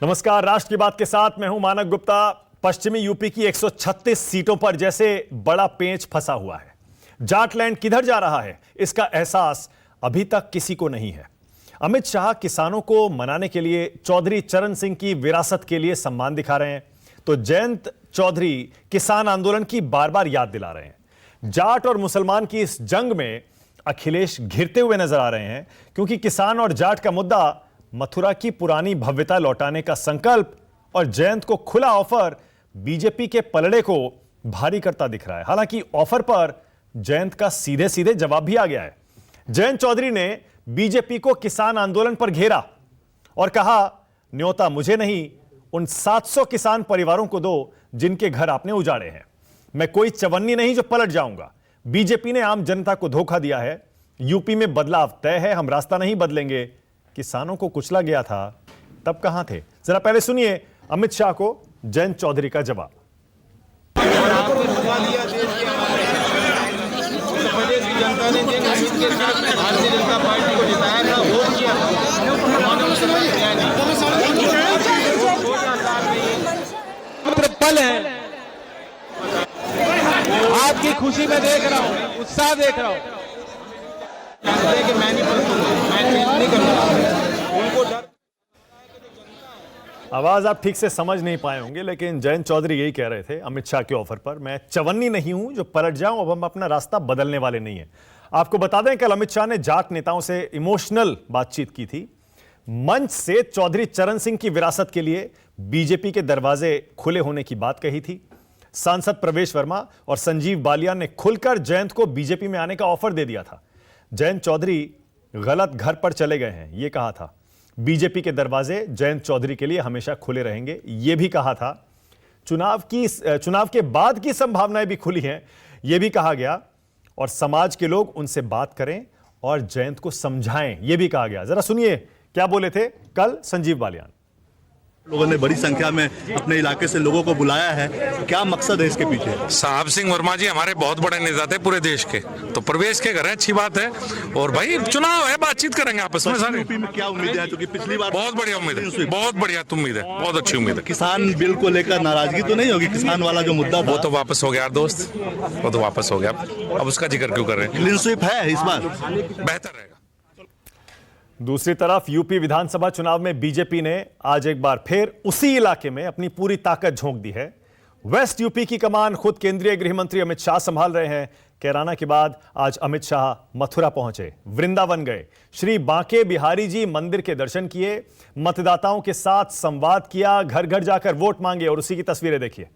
नमस्कार, राष्ट्र की बात के साथ मैं हूं मानक गुप्ता। पश्चिमी यूपी की 136 सीटों पर जैसे बड़ा पेंच फंसा हुआ है। जाटलैंड किधर जा रहा है, इसका एहसास अभी तक किसी को नहीं है। अमित शाह किसानों को मनाने के लिए चौधरी चरण सिंह की विरासत के लिए सम्मान दिखा रहे हैं, तो जयंत चौधरी किसान आंदोलन की बार बार याद दिला रहे हैं। जाट और मुसलमान की इस जंग में अखिलेश घिरते हुए नजर आ रहे हैं, क्योंकि किसान और जाट का मुद्दा मथुरा की पुरानी भव्यता लौटाने का संकल्प और जयंत को खुला ऑफर बीजेपी के पलड़े को भारी करता दिख रहा है। हालांकि ऑफर पर जयंत का सीधे सीधे जवाब भी आ गया है। जयंत चौधरी ने बीजेपी को किसान आंदोलन पर घेरा और कहा, न्योता मुझे नहीं, उन 700 किसान परिवारों को दो जिनके घर आपने उजाड़े हैं। मैं कोई चवन्नी नहीं जो पलट जाऊंगा। बीजेपी ने आम जनता को धोखा दिया है। यूपी में बदलाव तय है, हम रास्ता नहीं बदलेंगे। किसानों को कुचला गया था, तब कहां थे? जरा पहले सुनिए अमित शाह को जयंत चौधरी का जवाब। प्रदेश की जनता ने भारतीय जनता पार्टी को जिताया था, वोट किया था। पल है, आपकी खुशी में देख रहा हूँ, उत्साह देख रहा हूँ। कि मैं नहीं करना उनको डर। आवाज आप ठीक से समझ नहीं पाए होंगे, लेकिन जयंत चौधरी यही कह रहे थे अमित शाह के ऑफर पर, मैं चवन्नी नहीं हूं जो पलट जाऊं, अब हम अपना रास्ता बदलने वाले नहीं है। आपको बता दें, कल अमित शाह ने जाट नेताओं से इमोशनल बातचीत की थी। मंच से चौधरी चरण सिंह की विरासत के लिए बीजेपी के दरवाजे खुले होने की बात कही थी। सांसद प्रवेश वर्मा और संजीव बालियान ने खुलकर जयंत को बीजेपी में आने का ऑफर दे दिया था। जयंत चौधरी गलत घर पर चले गए हैं, यह कहा था। बीजेपी के दरवाजे जयंत चौधरी के लिए हमेशा खुले रहेंगे, यह भी कहा था। चुनाव के बाद की संभावनाएं भी खुली हैं, यह भी कहा गया। और समाज के लोग उनसे बात करें और जयंत को समझाएं, यह भी कहा गया। जरा सुनिए क्या बोले थे कल संजीव बालियान। लोगों ने बड़ी संख्या में अपने इलाके से लोगों को बुलाया है, क्या मकसद है इसके पीछे? साहब सिंह वर्मा जी हमारे बहुत बड़े नेता थे पूरे देश के, तो प्रवेश के घर है, अच्छी बात है। और भाई चुनाव है, बातचीत करेंगे आपस में सारे। यूपी में क्या उम्मीद है? क्योंकि पिछली बार बहुत बढ़िया उम्मीद है, बहुत बढ़िया उम्मीद है, बहुत अच्छी उम्मीद है। किसान बिल को लेकर नाराजगी तो नहीं होगी? किसान वाला जो मुद्दा था वो तो वापस हो गया यार दोस्त, वो तो वापस हो गया। अब उसका जिक्र क्यों कर रहे हैं? क्लीन स्वीप है इस बार, बेहतर रहेगा। दूसरी तरफ यूपी विधानसभा चुनाव में बीजेपी ने आज एक बार फिर उसी इलाके में अपनी पूरी ताकत झोंक दी है। वेस्ट यूपी की कमान खुद केंद्रीय गृह मंत्री अमित शाह संभाल रहे हैं। कैराना के बाद आज अमित शाह मथुरा पहुंचे, वृंदावन गए, श्री बांके बिहारी जी मंदिर के दर्शन किए, मतदाताओं के साथ संवाद किया, घर घर जाकर वोट मांगे। और उसी की तस्वीरें देखिए,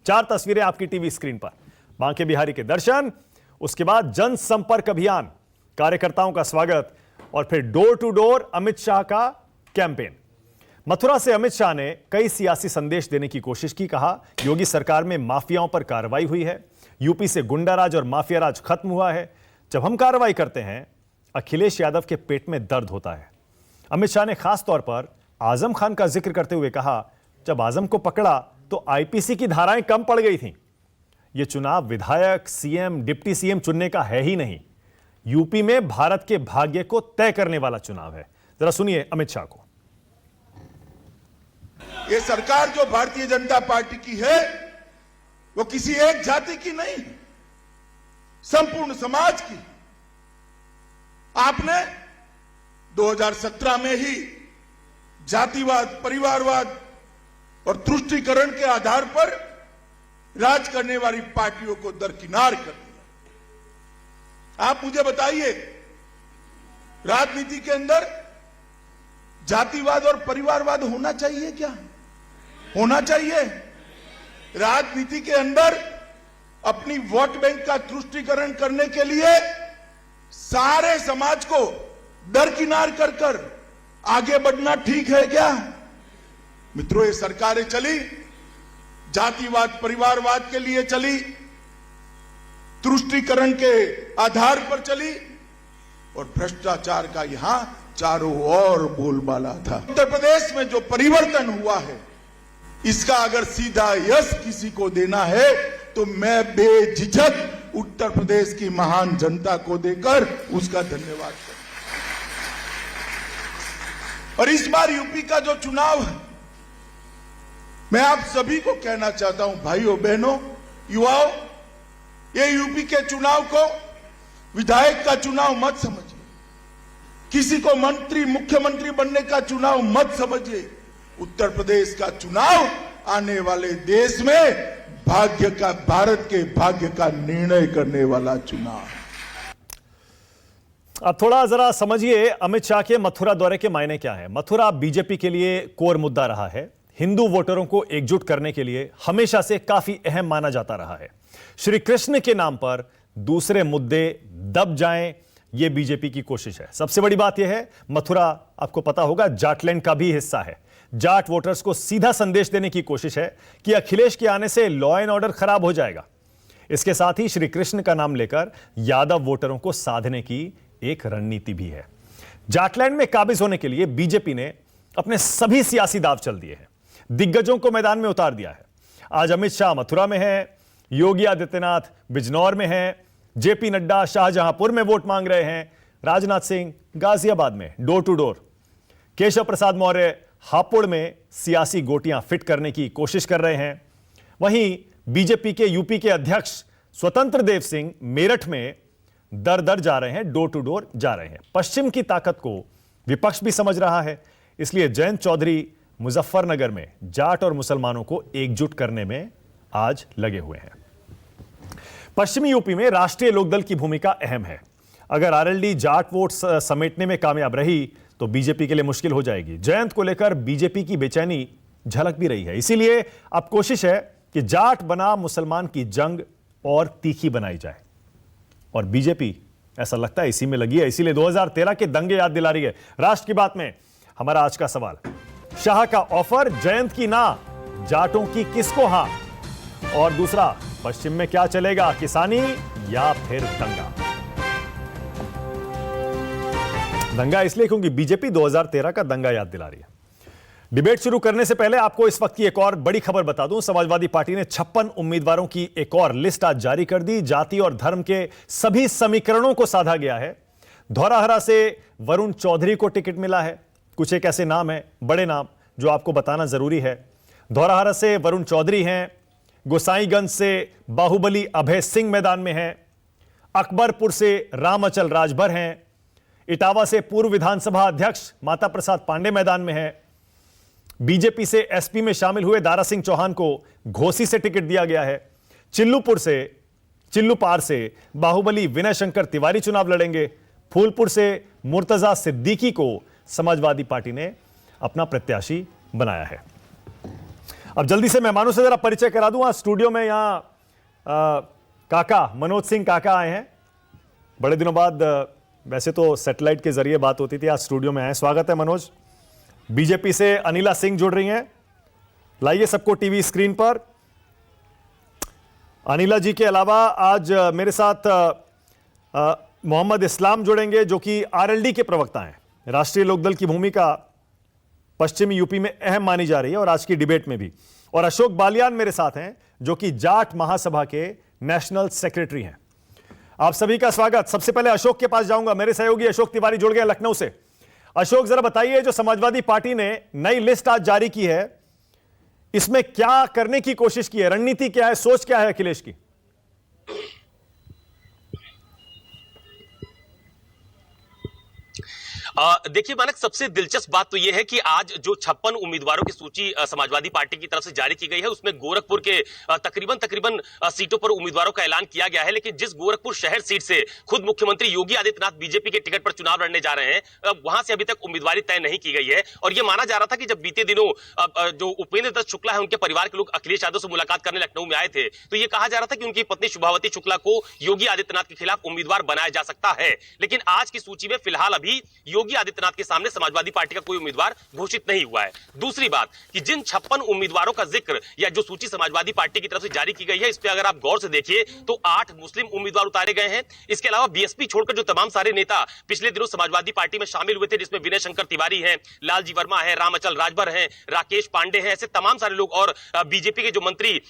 4 तस्वीरें आपकी टीवी स्क्रीन पर। बांके बिहारी के दर्शन, उसके बाद जनसंपर्क अभियान, कार्यकर्ताओं का स्वागत और फिर door to door Amit Shah का कैंपेन। मथुरा से अमित शाह ने कई सियासी संदेश देने की कोशिश की। कहा, योगी सरकार में माफियाओं पर कार्रवाई हुई है, यूपी से गुंडाराज और माफिया राज खत्म हुआ है। जब हम कार्रवाई करते हैं, अखिलेश यादव के पेट में दर्द होता है। अमित शाह ने खास तौर पर आजम खान का जिक्र करते हुए कहा, जब आजम को पकड़ा तो आईपीसी की धाराएं कम पड़ गई थीं। यह चुनाव विधायक, सीएम, डिप्टी सीएम चुनने का है ही नहीं, यूपी में भारत के भाग्य को तय करने वाला चुनाव है। जरा सुनिए अमित शाह को। ये सरकार जो भारतीय जनता पार्टी की है, वो किसी एक जाति की नहीं, संपूर्ण समाज की। आपने 2017 में ही जातिवाद, परिवारवाद और तुष्टीकरण के आधार पर राज करने वाली पार्टियों को दरकिनार कर दिया। आप मुझे बताइए, राजनीति के अंदर जातिवाद और परिवारवाद होना चाहिए क्या? होना चाहिए? राजनीति के अंदर अपनी वोट बैंक का तुष्टीकरण करने के लिए सारे समाज को दरकिनार कर आगे बढ़ना ठीक है क्या? मित्रों, ये सरकारें चली, जातिवाद, परिवारवाद के लिए चली, तुष्टीकरण के आधार पर चली और भ्रष्टाचार का यहां चारों ओर बोलबाला था। उत्तर प्रदेश में जो परिवर्तन हुआ है, इसका अगर सीधा यश किसी को देना है तो मैं बेझिझक उत्तर प्रदेश की महान जनता को देकर उसका धन्यवाद करूं। और इस बार यूपी का जो चुनाव है, मैं आप सभी को कहना चाहता हूं, भाइयों बहनों युवाओं, ये यूपी के चुनाव को विधायक का चुनाव मत समझिए, किसी को मंत्री मुख्यमंत्री बनने का चुनाव मत समझिए। उत्तर प्रदेश का चुनाव आने वाले देश में भाग्य का, भारत के भाग्य का निर्णय करने वाला चुनाव। अब थोड़ा जरा समझिए अमित शाह के मथुरा दौरे के मायने क्या है। मथुरा बीजेपी के लिए कोर मुद्दा रहा है। हिंदू वोटरों को एकजुट करने के लिए हमेशा से काफी अहम माना जाता रहा है। श्री कृष्ण के नाम पर दूसरे मुद्दे दब जाएं, यह बीजेपी की कोशिश है। सबसे बड़ी बात यह है, मथुरा आपको पता होगा जाटलैंड का भी हिस्सा है। जाट वोटर्स को सीधा संदेश देने की कोशिश है कि अखिलेश के आने से लॉ एंड ऑर्डर खराब हो जाएगा। इसके साथ ही श्री कृष्ण का नाम लेकर यादव वोटरों को साधने की एक रणनीति भी है। जाटलैंड में काबिज होने के लिए बीजेपी ने अपने सभी सियासी दांव चल दिए हैं, दिग्गजों को मैदान में उतार दिया है। आज अमित शाह मथुरा में है, योगी आदित्यनाथ बिजनौर में है, जेपी नड्डा शाहजहांपुर में वोट मांग रहे हैं, राजनाथ सिंह गाजियाबाद में door to door, Keshav Prasad Maurya Hapur में सियासी गोटियां फिट करने की कोशिश कर रहे हैं। वहीं बीजेपी के यूपी के अध्यक्ष स्वतंत्र देव सिंह मेरठ में दर दर जा रहे हैं, डोर टू डोर जा रहे हैं। पश्चिम की ताकत को विपक्ष भी समझ रहा है, इसलिए जयंत चौधरी मुजफ्फरनगर में जाट और मुसलमानों को एकजुट करने में आज लगे हुए हैं। पश्चिमी यूपी में राष्ट्रीय लोकदल की भूमिका अहम है। अगर आरएलडी जाट वोट समेटने में कामयाब रही तो बीजेपी के लिए मुश्किल हो जाएगी। जयंत को लेकर बीजेपी की बेचैनी झलक भी रही है। इसीलिए अब कोशिश है कि जाट बना मुसलमान की जंग और तीखी बनाई जाए, और बीजेपी ऐसा लगता है इसी में लगी है। इसीलिए 2013 के दंगे याद दिला रही है। राष्ट्र की बात में हमारा आज का सवाल, शाह का ऑफर जयंत की ना, जाटों की किसको हां? और दूसरा, पश्चिम में क्या चलेगा, किसानी या फिर दंगा? दंगा इसलिए क्योंकि बीजेपी 2013 का दंगा याद दिला रही है। डिबेट शुरू करने से पहले आपको इस वक्त की एक और बड़ी खबर बता दूं। समाजवादी पार्टी ने 56 उम्मीदवारों की एक और लिस्ट आज जारी कर दी। जाति और धर्म के सभी समीकरणों को साधा गया है। धौराहरा से वरुण चौधरी को टिकट मिला है। कुछ एक ऐसे नाम हैं, बड़े नाम, जो आपको बताना जरूरी है। धौराहरा से वरुण चौधरी हैं, गोसाईगंज से बाहुबली अभय सिंह मैदान में हैं, अकबरपुर से रामअचल राजभर हैं, इटावा से पूर्व विधानसभा अध्यक्ष माता प्रसाद पांडे मैदान में हैं, बीजेपी से एसपी में शामिल हुए दारा सिंह चौहान को घोसी से टिकट दिया गया है, चिल्लूपार से बाहुबली विनय शंकर तिवारी चुनाव लड़ेंगे, फूलपुर से मुर्तजा सिद्दीकी को समाजवादी पार्टी ने अपना प्रत्याशी बनाया है। अब जल्दी से मेहमानों से जरा परिचय करा दूं। आज स्टूडियो में यहां काका मनोज सिंह काका आए हैं। बड़े दिनों बाद, वैसे तो सैटेलाइट के जरिए बात होती थी, आज स्टूडियो में आए। स्वागत है मनोज। बीजेपी से अनिला सिंह जुड़ रही हैं, लाइए सबको टीवी स्क्रीन पर। अनिला जी के अलावा आज मेरे साथ मोहम्मद इस्लाम जुड़ेंगे, जो कि आरएलडी के प्रवक्ता हैं। राष्ट्रीय लोकदल की भूमिका पश्चिमी यूपी में अहम मानी जा रही है और आज की डिबेट में भी। और अशोक बालियान मेरे साथ हैं, जो कि जाट महासभा के नेशनल सेक्रेटरी हैं। आप सभी का स्वागत। सबसे पहले अशोक के पास जाऊंगा, मेरे सहयोगी अशोक तिवारी जुड़ गए लखनऊ से। अशोक, जरा बताइए, जो समाजवादी पार्टी ने नई लिस्ट आज जारी की है, इसमें क्या करने की कोशिश की है, रणनीति क्या है, सोच क्या है अखिलेश की? देखिए मानक, सबसे दिलचस्प बात तो यह है कि आज जो 56 उम्मीदवारों की सूची समाजवादी पार्टी की तरफ से जारी की गई है, उसमें गोरखपुर के तकरीबन सीटों पर उम्मीदवारों का ऐलान किया गया है। लेकिन जिस गोरखपुर शहर सीट से खुद मुख्यमंत्री योगी आदित्यनाथ बीजेपी के टिकट पर चुनाव लड़ने जा रहे हैं, वहां से अभी तक उम्मीदवारी तय नहीं की गई है। और यह माना जा रहा था कि जब बीते दिनों जो उपेंद्र दत्त शुक्ला है, उनके परिवार के लोग अखिलेश यादव से मुलाकात करने लखनऊ में आए थे, तो यह कहा जा रहा था कि उनकी पत्नी शुभावती शुक्ला को योगी आदित्यनाथ के खिलाफ उम्मीदवार बनाया जा सकता है। लेकिन आज की सूची में फिलहाल अभी योगी आदित्यनाथ के सामने समाजवादी पार्टी का कोई उम्मीदवार घोषित नहीं हुआ है। दूसरी बात कि जिन 56 उम्मीदवारों का जिक्र या जो सूची समाजवादी पार्टी की तरफ से जारी की गई है, इस पे अगर आप गौर से देखिए तो 8 मुस्लिम उम्मीदवार उतारे गए हैं। इसके अलावा बीएसपी छोड़कर जो तमाम सारे नेता पिछले दिनों समाजवादी पार्टी में शामिल हुए थे, जिसमें विनय शंकर तिवारी हैं, लालजी वर्मा है, रामअचल राजभर हैं, राकेश पांडे हैं, ऐसे तमाम सारे लोग, और बीजेपी के जो मंत्री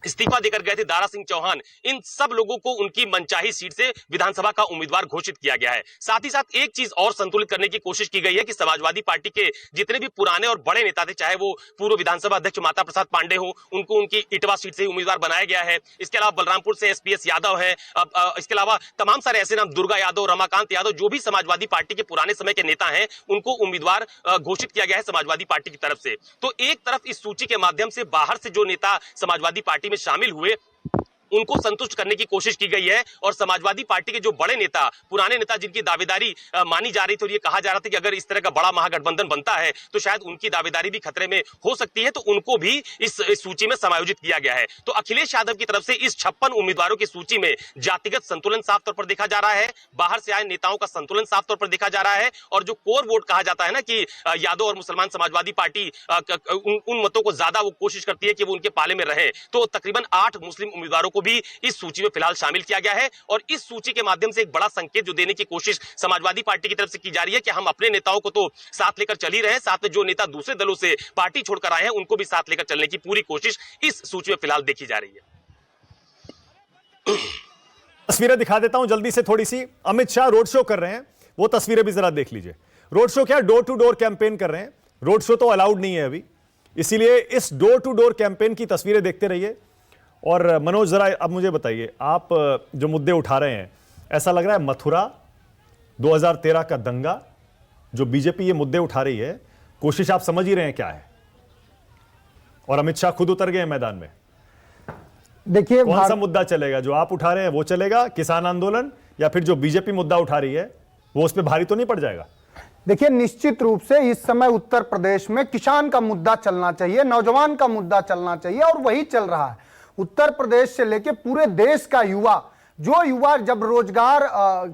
इस्तीफा देकर गए थे दारा सिंह चौहान, इन सब लोगों को उनकी मनचाही सीट से विधानसभा का उम्मीदवार घोषित किया गया है। साथ ही साथ एक चीज और संतुलित करने की कोशिश की गई है कि समाजवादी पार्टी के जितने भी पुराने और बड़े नेता थे, चाहे वो पूर्व विधानसभा अध्यक्ष माता प्रसाद पांडे हो, उनको उनकी इटवा सीट से उम्मीदवार बनाया गया है। इसके अलावा बलरामपुर से एसपीएस यादव है, इसके अलावा तमाम सारे ऐसे नाम, दुर्गा यादव, रमाकांत यादव, जो भी समाजवादी पार्टी के पुराने समय के नेता हैं, उनको उम्मीदवार घोषित किया गया है समाजवादी पार्टी की तरफ से। तो एक तरफ इस सूची के माध्यम से बाहर से जो नेता समाजवादी पार्टी में शामिल हुए उनको संतुष्ट करने की कोशिश की गई है, और समाजवादी पार्टी के जो बड़े नेता, पुराने नेता, जिनकी दावेदारी मानी जा रही थी और ये कहा जा रहा था कि अगर इस तरह का बड़ा महागठबंधन बनता है तो शायद उनकी दावेदारी भी खतरे में हो सकती है, तो उनको भी इस सूची में समायोजित किया गया है। तो अखिलेश यादव की तरफ से इस 56 उम्मीदवारों की सूची में जातिगत संतुलन साफ तौर पर देखा जा रहा है, बाहर से आए नेताओं का संतुलन साफ तौर पर देखा जा रहा है, और जो कोर वोट कहा जाता है ना कि यादव और मुसलमान समाजवादी पार्टी उन मतों को ज्यादा वो कोशिश करती है कि वो उनके पाले में रहे, तो तकरीबन 8 मुस्लिम उम्मीदवारों को भी इस सूची में फिलहाल शामिल किया गया है। और इस सूची के माध्यम से एक बड़ा संकेत जो देने की कोशिश समाजवादी पार्टी की तरफ से की जा रही है कि हम अपने नेताओं को तो साथ लेकर चल ही रहे हैं, साथ में जो नेता दूसरे दलों से पार्टी छोड़कर आए हैं उनको भी साथ लेकर चलने की पूरी कोशिश इस सूची में फिलहाल देखी जा रही है। तस्वीरें दिखा देता हूं जल्दी से थोड़ी सी। अमित शाह रोड शो कर रहे हैं, वो तस्वीरें भी जरा देख लीजिए। रोड शो क्या, डोर टू डोर कैंपेन कर रहे हैं। रोड शो तो अलाउड नहीं है अभी, इसीलिए इस डोर टू डोर कैंपेन की तस्वीरें देखते रहिए। और मनोज जरा अब मुझे बताइए, आप जो मुद्दे उठा रहे हैं, ऐसा लग रहा है मथुरा 2013 का दंगा, जो बीजेपी ये मुद्दे उठा रही है, कोशिश आप समझ ही रहे हैं क्या है, और अमित शाह खुद उतर गए हैं मैदान में। देखिए, कौन सा मुद्दा चलेगा? जो आप उठा रहे हैं वो चलेगा, किसान आंदोलन, या फिर जो बीजेपी मुद्दा उठा रही है वो उस पर भारी तो नहीं पड़ जाएगा? देखिए, निश्चित रूप से इस समय उत्तर प्रदेश में किसान का मुद्दा चलना चाहिए, नौजवान का मुद्दा चलना चाहिए, और वही चल रहा है। उत्तर प्रदेश से लेकर पूरे देश का युवा, जो युवा जब रोजगार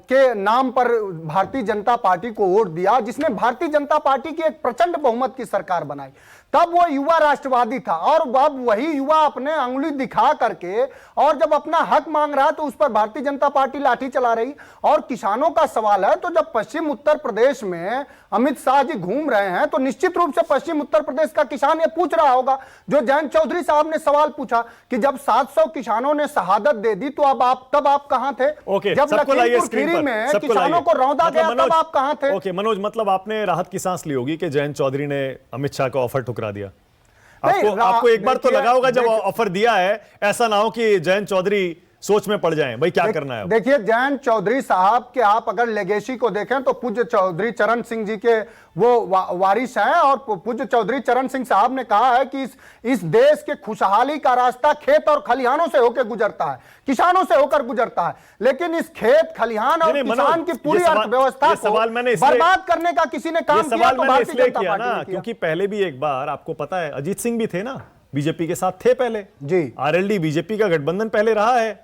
के नाम पर भारतीय जनता पार्टी को वोट दिया, जिसने भारतीय जनता पार्टी की एक प्रचंड बहुमत की सरकार बनाई, तब वो युवा राष्ट्रवादी था, और अब वही युवा अपने अंगुली दिखा करके और जब अपना हक मांग रहा तो उस पर भारतीय जनता पार्टी लाठी चला रही। और किसानों का सवाल है, तो जब पश्चिम उत्तर प्रदेश में अमित शाह जी घूम रहे हैं तो निश्चित रूप से पश्चिम उत्तर प्रदेश का किसान ये पूछ रहा होगा, जो जयंत चौधरी साहब ने सवाल पूछा कि जब 700 किसानों ने शहादत दे दी तो अब तब आप कहां थे? जब लखीमपुर खीरी में किसानों को रौंदा गया तब आप कहां थे? ओके मनोज, मतलब आपने राहत की सांस ली होगी कि जयंत चौधरी ने अमित शाह का ऑफर ठुकरा दिया। आपको एक बार तो लगा होगा जब ऑफर दिया है, ऐसा ना हो कि जयंत चौधरी सोच में पड़ जाएं, भाई क्या करना है। देखिए, जयंत चौधरी साहब के आप अगर लेगेसी को देखें तो पूज्य चौधरी चरण सिंह जी के वो वारिस हैं, और पूज्य चौधरी चरण सिंह साहब ने कहा है कि इस देश के खुशहाली का रास्ता खेत और खलिहानों से होकर गुजरता है, किसानों से होकर गुजरता है, लेकिन इस खेत खलिहान और किसान की पूरी अर्थव्यवस्था को बर्बाद करने का किसी ने काम किया तो भारतीय जनता पार्टी ने किया। क्योंकि पहले भी एक बार आपको पता है अजीत सिंह भी थे ना, बीजेपी के साथ थे पहले जी, आरएलडी बीजेपी का गठबंधन पहले रहा है।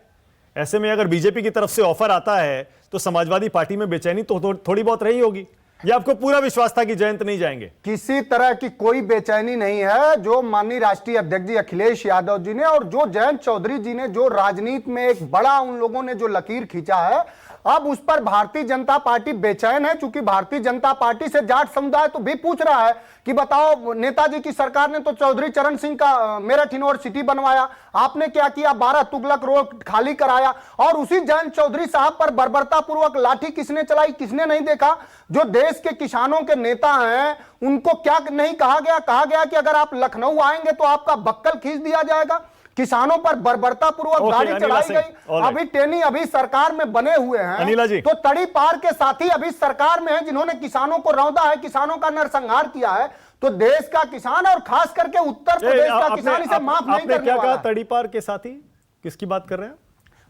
ऐसे में अगर बीजेपी की तरफ से ऑफर आता है तो समाजवादी पार्टी में बेचैनी तो थोड़ी बहुत रही होगी। ये आपको पूरा विश्वास था कि जयंत नहीं जाएंगे? किसी तरह की कोई बेचैनी नहीं है। जो माननीय राष्ट्रीय अध्यक्ष जी अखिलेश यादव जी ने और जो जयंत चौधरी जी ने जो राजनीति में एक बड़ा उन लोगों ने जो लकीर खींचा है, अब उस पर भारतीय जनता पार्टी बेचैन है, क्योंकि भारतीय जनता पार्टी से जाट समुदाय तो भी पूछ रहा है कि बताओ, नेताजी की सरकार ने तो चौधरी चरण सिंह का मेरठ यूनिवर्सिटी बनवाया, आपने क्या किया? 12 तुगलक रोड खाली कराया, और उसी जयंत चौधरी साहब पर बर्बरता पूर्वक लाठी किसने चलाई? किसने नहीं देखा? जो देश के किसानों के नेता हैं उनको क्या नहीं कहा गया? कहा गया कि अगर आप लखनऊ आएंगे तो आपका बक्कल खींच दिया जाएगा। किसानों पर बर्बरता पूर्वक गाड़ी चढ़ाई गई। अभी टेनी अभी सरकार में बने हुए हैं, अनिला जी, तो तड़ी पार के साथी अभी सरकार में हैं जिन्होंने किसानों को रौंदा है, किसानों का नरसंहार किया है। तो देश का किसान और खास करके उत्तर प्रदेश का किसान इसे माफ नहीं करने वाला। तड़ी पार के साथी किसकी बात कर रहे हैं?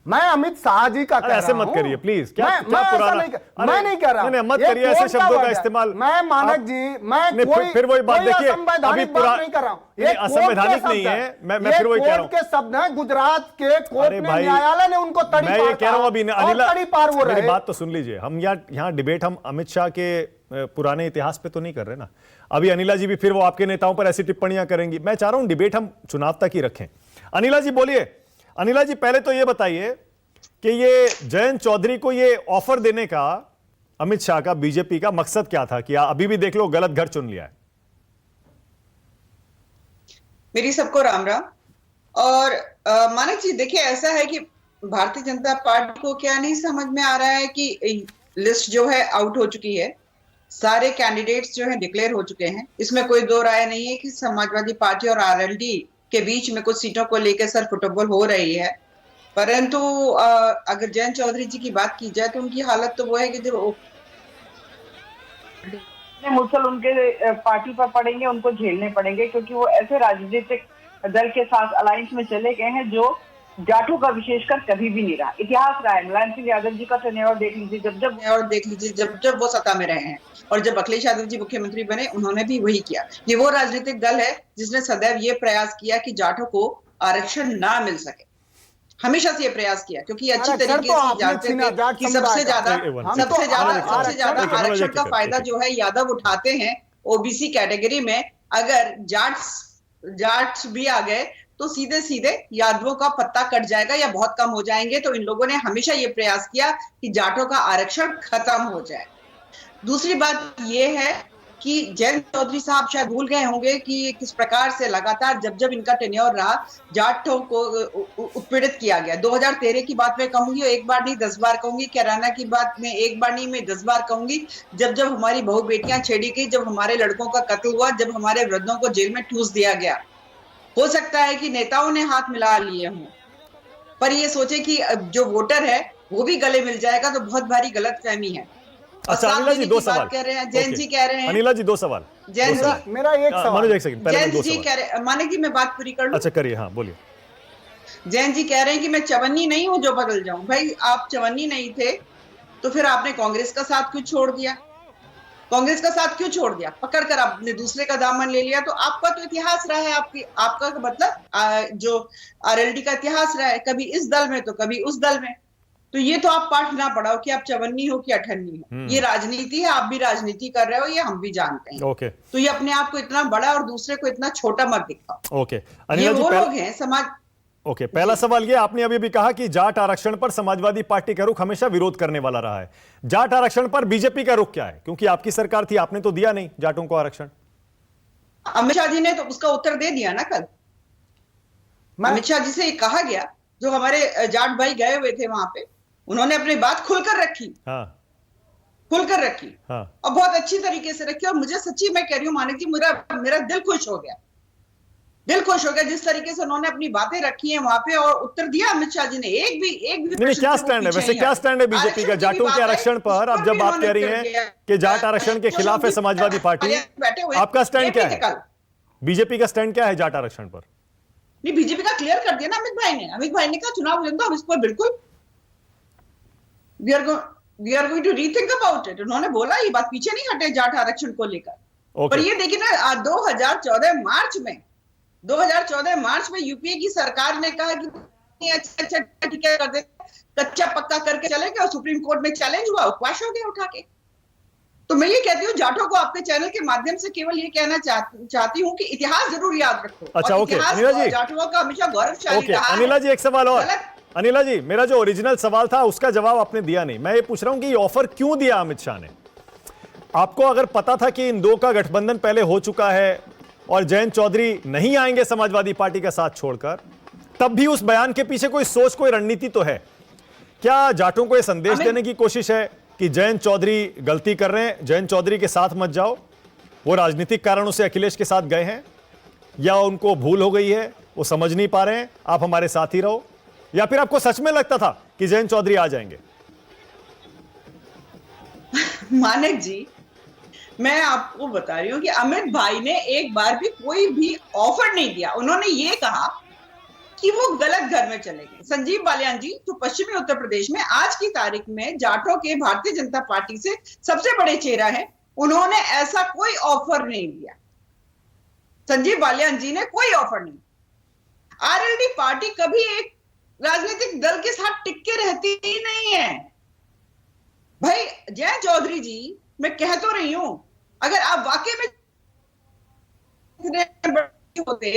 मैं अमित शाह जी का कह रहा हूं। ऐसे मत करिए प्लीज। मैं नहीं कर रहा। नहीं, मत करिए ऐसे शब्दों का इस्तेमाल। मैं मानक जी, मैं फिर वही बात देखिए, अभी बात नहीं कर रहा हूं। ये असंवैधानिक नहीं है। मैं फिर वही कह रहा हूं के शब्द हैं, गुजरात के कोर्ट में न्यायालय ने उनको तड़ी पार, मैं ये कह रहा हूं अभी तड़ी पार वो रहे। मेरी बात तो सुन लीजिए। हम यहाँ डिबेट हम अमित शाह के पुराने इतिहास पे तो नहीं कर रहे ना। अभी अनिला जी भी फिर वो आपके नेताओं पर ऐसी टिप्पणियां करेंगी। मैं चाह रहा हूं डिबेट हम चुनाव तक ही रखें। अनिला जी बोलिए। अनिला जी, पहले तो ये बताइए कि ये जयंत चौधरी को ये ऑफर देने का अमित शाह का, बीजेपी का मकसद क्या था कि अभी भी देख लो गलत घर चुन लिया है? मेरी सबको राम राम। और मानिक जी देखिए, ऐसा है कि भारतीय जनता पार्टी को क्या नहीं समझ में आ रहा है कि लिस्ट जो है आउट हो चुकी है, सारे कैंडिडेट्स जो है डिक्लेयर हो चुके हैं। इसमें कोई दो राय नहीं है कि समाजवादी पार्टी और आरएलडी के बीच में कुछ सीटों को लेकर सर फुटबॉल हो रही है। परंतु अगर जयंत चौधरी जी की बात की जाए तो उनकी हालत तो वो है कि जो मुसल उनके पार्टी पर पड़ेंगे, उनको झेलने पड़ेंगे, क्योंकि वो ऐसे राजनीतिक दल के साथ अलायंस में चले गए हैं जो जाटों का विशेषकर कभी भी नहीं रहा। इतिहास रहा है। मुलायम सिंह यादव जी का टेन्योर देख लीजिए, जब वो सत्ता में रहे हैं, और जब अखिलेश यादव जी मुख्यमंत्री बने उन्होंने भी वही किया। ये वो राजनीतिक दल है जिसने सदैव ये प्रयास किया कि जाटों को आरक्षण ना मिल सके। हमेशा से ये प्रयास किया, क्योंकि अच्छी तरीके से जानते थे कि सबसे ज्यादा आरक्षण का फायदा जो है यादव उठाते हैं ओबीसी कैटेगरी में। अगर जाट्स भी आ गए तो सीधे सीधे यादवों का पत्ता कट जाएगा या बहुत कम हो जाएंगे। तो इन लोगों ने हमेशा ये प्रयास किया कि जाटों का आरक्षण खत्म हो जाए। दूसरी बात ये है कि जयंत चौधरी साहब शायद भूल गए होंगे कि किस प्रकार से लगातार जब इनका टेन्योर रहा जाटों को उत्पीड़ित किया गया। 2013 की बात मैं कहूंगी, एक बार नहीं 10 बार कहूंगी। कैराना की बात में एक बार नहीं मैं 10 बार कहूंगी। जब हमारी बहु बेटियां छेड़ी गई, जब हमारे लड़कों का कत्ल हुआ, जब हमारे वृद्धों को जेल में ठूस दिया गया। हो सकता है कि नेताओं ने हाथ मिला लिए हों, पर ये सोचे कि जो वोटर है वो भी गले मिल जाएगा, तो बहुत भारी गलतफहमी है। अच्छा अनिला जी, दो सवाल कह रहे हैं, जैन जी कह रहे हैं। अनिला जी, दो सवाल। मेरा एक सवाल। एक सेकंड, पहले जैन जी कह रहे, मानिक जी मैं बात पूरी कर लूं। अच्छा करिए, हाँ बोलिए। जैन जी कह रहे हैं कि मैं चवन्नी नहीं हूं जो बदल जाऊं। भाई आप चवन्नी नहीं थे तो फिर आपने कांग्रेस का साथ क्यों छोड़ दिया? कांग्रेस का साथ क्यों छोड़ दिया? पकड़कर आपने दूसरे का दामन ले लिया। तो आपका तो इतिहास रहा है, आपका मतलब जो आरएलडी का इतिहास रहा है, कभी इस दल में तो कभी उस दल में। तो ये तो आप पाठ ना पढ़ाओ कि आप चवन्नी हो कि अठन्नी हो। ये राजनीति है, आप भी राजनीति कर रहे हो, ये हम भी जानते हैं। ओके। तो ये अपने आप को इतना बड़ा और दूसरे को इतना छोटा मत दिखाओ। ओके ये वो लोग हैं समाज। ओके, पहला सवाल ये, आपने अभी भी कहा कि जाट आरक्षण पर समाजवादी पार्टी का रुख हमेशा विरोध करने वाला रहा है। जाट आरक्षण पर बीजेपी का रुख क्या है? क्योंकि आपकी सरकार थी, आपने तो दिया नहीं जाटों को आरक्षण। अमित शाह जी ने तो उसका उत्तर दे दिया ना कल। अमित शाह जी से ये कहा गया, जो हमारे जाट भाई गए हुए थे वहां पे, उन्होंने अपनी बात खुलकर रखी। हाँ। खुलकर रखी। हाँ। और बहुत अच्छी तरीके से रखी। और मुझे सच्ची मैं कह रही हूँ मानिक जी, मेरा दिल खुश हो गया। दिल खुश हो गया जिस तरीके से उन्होंने अपनी बातें रखी हैं वहां पे और उत्तर दिया अमित शाह जी ने। एक भी नहीं, क्या स्टैंड है वैसे? क्या स्टैंड है बीजेपी का जाटों के आरक्षण पर? अब जब आप कह रही हैं कि जाट आरक्षण के खिलाफ है समाजवादी पार्टी, आपका स्टैंड क्या है? बीजेपी का स्टैंड क्या है जाट आरक्षण पर? नहीं, बीजेपी का क्लियर कर दिया ना अमित भाई ने। अमित भाई ने कहा चुनाव लड़ेंगे हम इस पर बिल्कुल we are going to rethink about it. उन्होंने बोला, ये बात पीछे नहीं हटे जाट आरक्षण को लेकर। पर ये देखिए ना, 2014 मार्च में यूपीए की सरकार ने कहा कि अच्छा ठीक है कर दे, कच्चा पक्का करके चलेंगे, और सुप्रीम कोर्ट में चैलेंज हुआ, उपवास हो गया उठा के। तो मैं ये कहती हूँ जाटों को आपके चैनल के माध्यम से केवल ये कहना चाहती हूँ कि इतिहास जरूर याद रखो। अच्छा ओके अनिला जी, जाटों का हमेशा गौरवशाली रहा है। अनिला जी एक सवाल और। अनिला जी, मेरा जो ओरिजिनल सवाल था उसका जवाब आपने दिया नहीं। मैं ये पूछ रहा हूं कि ये ऑफर क्यों दिया अमित शाह ने? आपको अगर पता था कि इन दो का गठबंधन पहले हो चुका है और जयंत चौधरी नहीं आएंगे समाजवादी पार्टी का साथ छोड़कर, तब भी उस बयान के पीछे कोई सोच, कोई रणनीति तो है? क्या जाटों को यह संदेश देने की कोशिश है कि जयंत चौधरी गलती कर रहे हैं, जयंत चौधरी के साथ मत जाओ, वो राजनीतिक कारणों से अखिलेश के साथ गए हैं, या उनको भूल हो गई है, वो समझ नहीं पा रहे हैं, आप हमारे साथ ही रहो, या फिर आपको सच में लगता था कि जयंत चौधरी आ जाएंगे? मानिक जी, मैं आपको बता रही हूं कि अमित भाई ने एक बार भी कोई भी ऑफर नहीं दिया। उन्होंने ये कहा कि वो गलत घर में चले गए। संजीव बालियान जी जो पश्चिमी उत्तर प्रदेश में आज की तारीख में जाटों के भारतीय जनता पार्टी से सबसे बड़े चेहरा है, उन्होंने ऐसा कोई ऑफर नहीं दिया। संजीव बालियान जी ने कोई ऑफर नहीं। आरएलडी पार्टी कभी एक राजनीतिक दल के साथ टिक के रहती ही नहीं है। भाई जयंत चौधरी जी, मैं कह तो रही हूं, अगर आप वाकई में होते,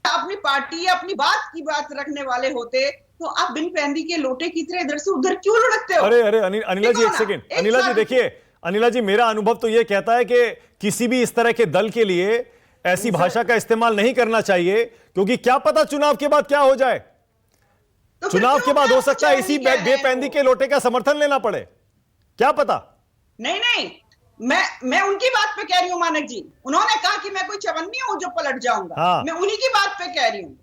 अपनी पार्टी अपनी बात की बात रखने वाले होते, तो आप बिन पैंदी के लोटे की तरह इधर से उधर क्यों लुढ़कते हो? अरे अनिला जी एक सेकंड। अनिला जी देखिए, अनिला जी मेरा अनुभव तो यह कहता है कि किसी भी इस तरह के दल के लिए ऐसी भाषा का इस्तेमाल नहीं करना चाहिए, क्योंकि क्या पता चुनाव के बाद क्या हो जाए। तो फिर चुनाव क्यों के बाद मैं हो आपको सकता है इसी चैलेंज किया है? बेपैंदी के लोटे का समर्थन लेना पड़े, क्या पता। नहीं, मैं उनकी बात पे कह रही हूँ मानक जी। उन्होंने कहा कि मैं कोई चवन्नी हूं जो पलट जाऊंगा। हाँ। मैं उन्हीं की बात पे कह रही हूँ,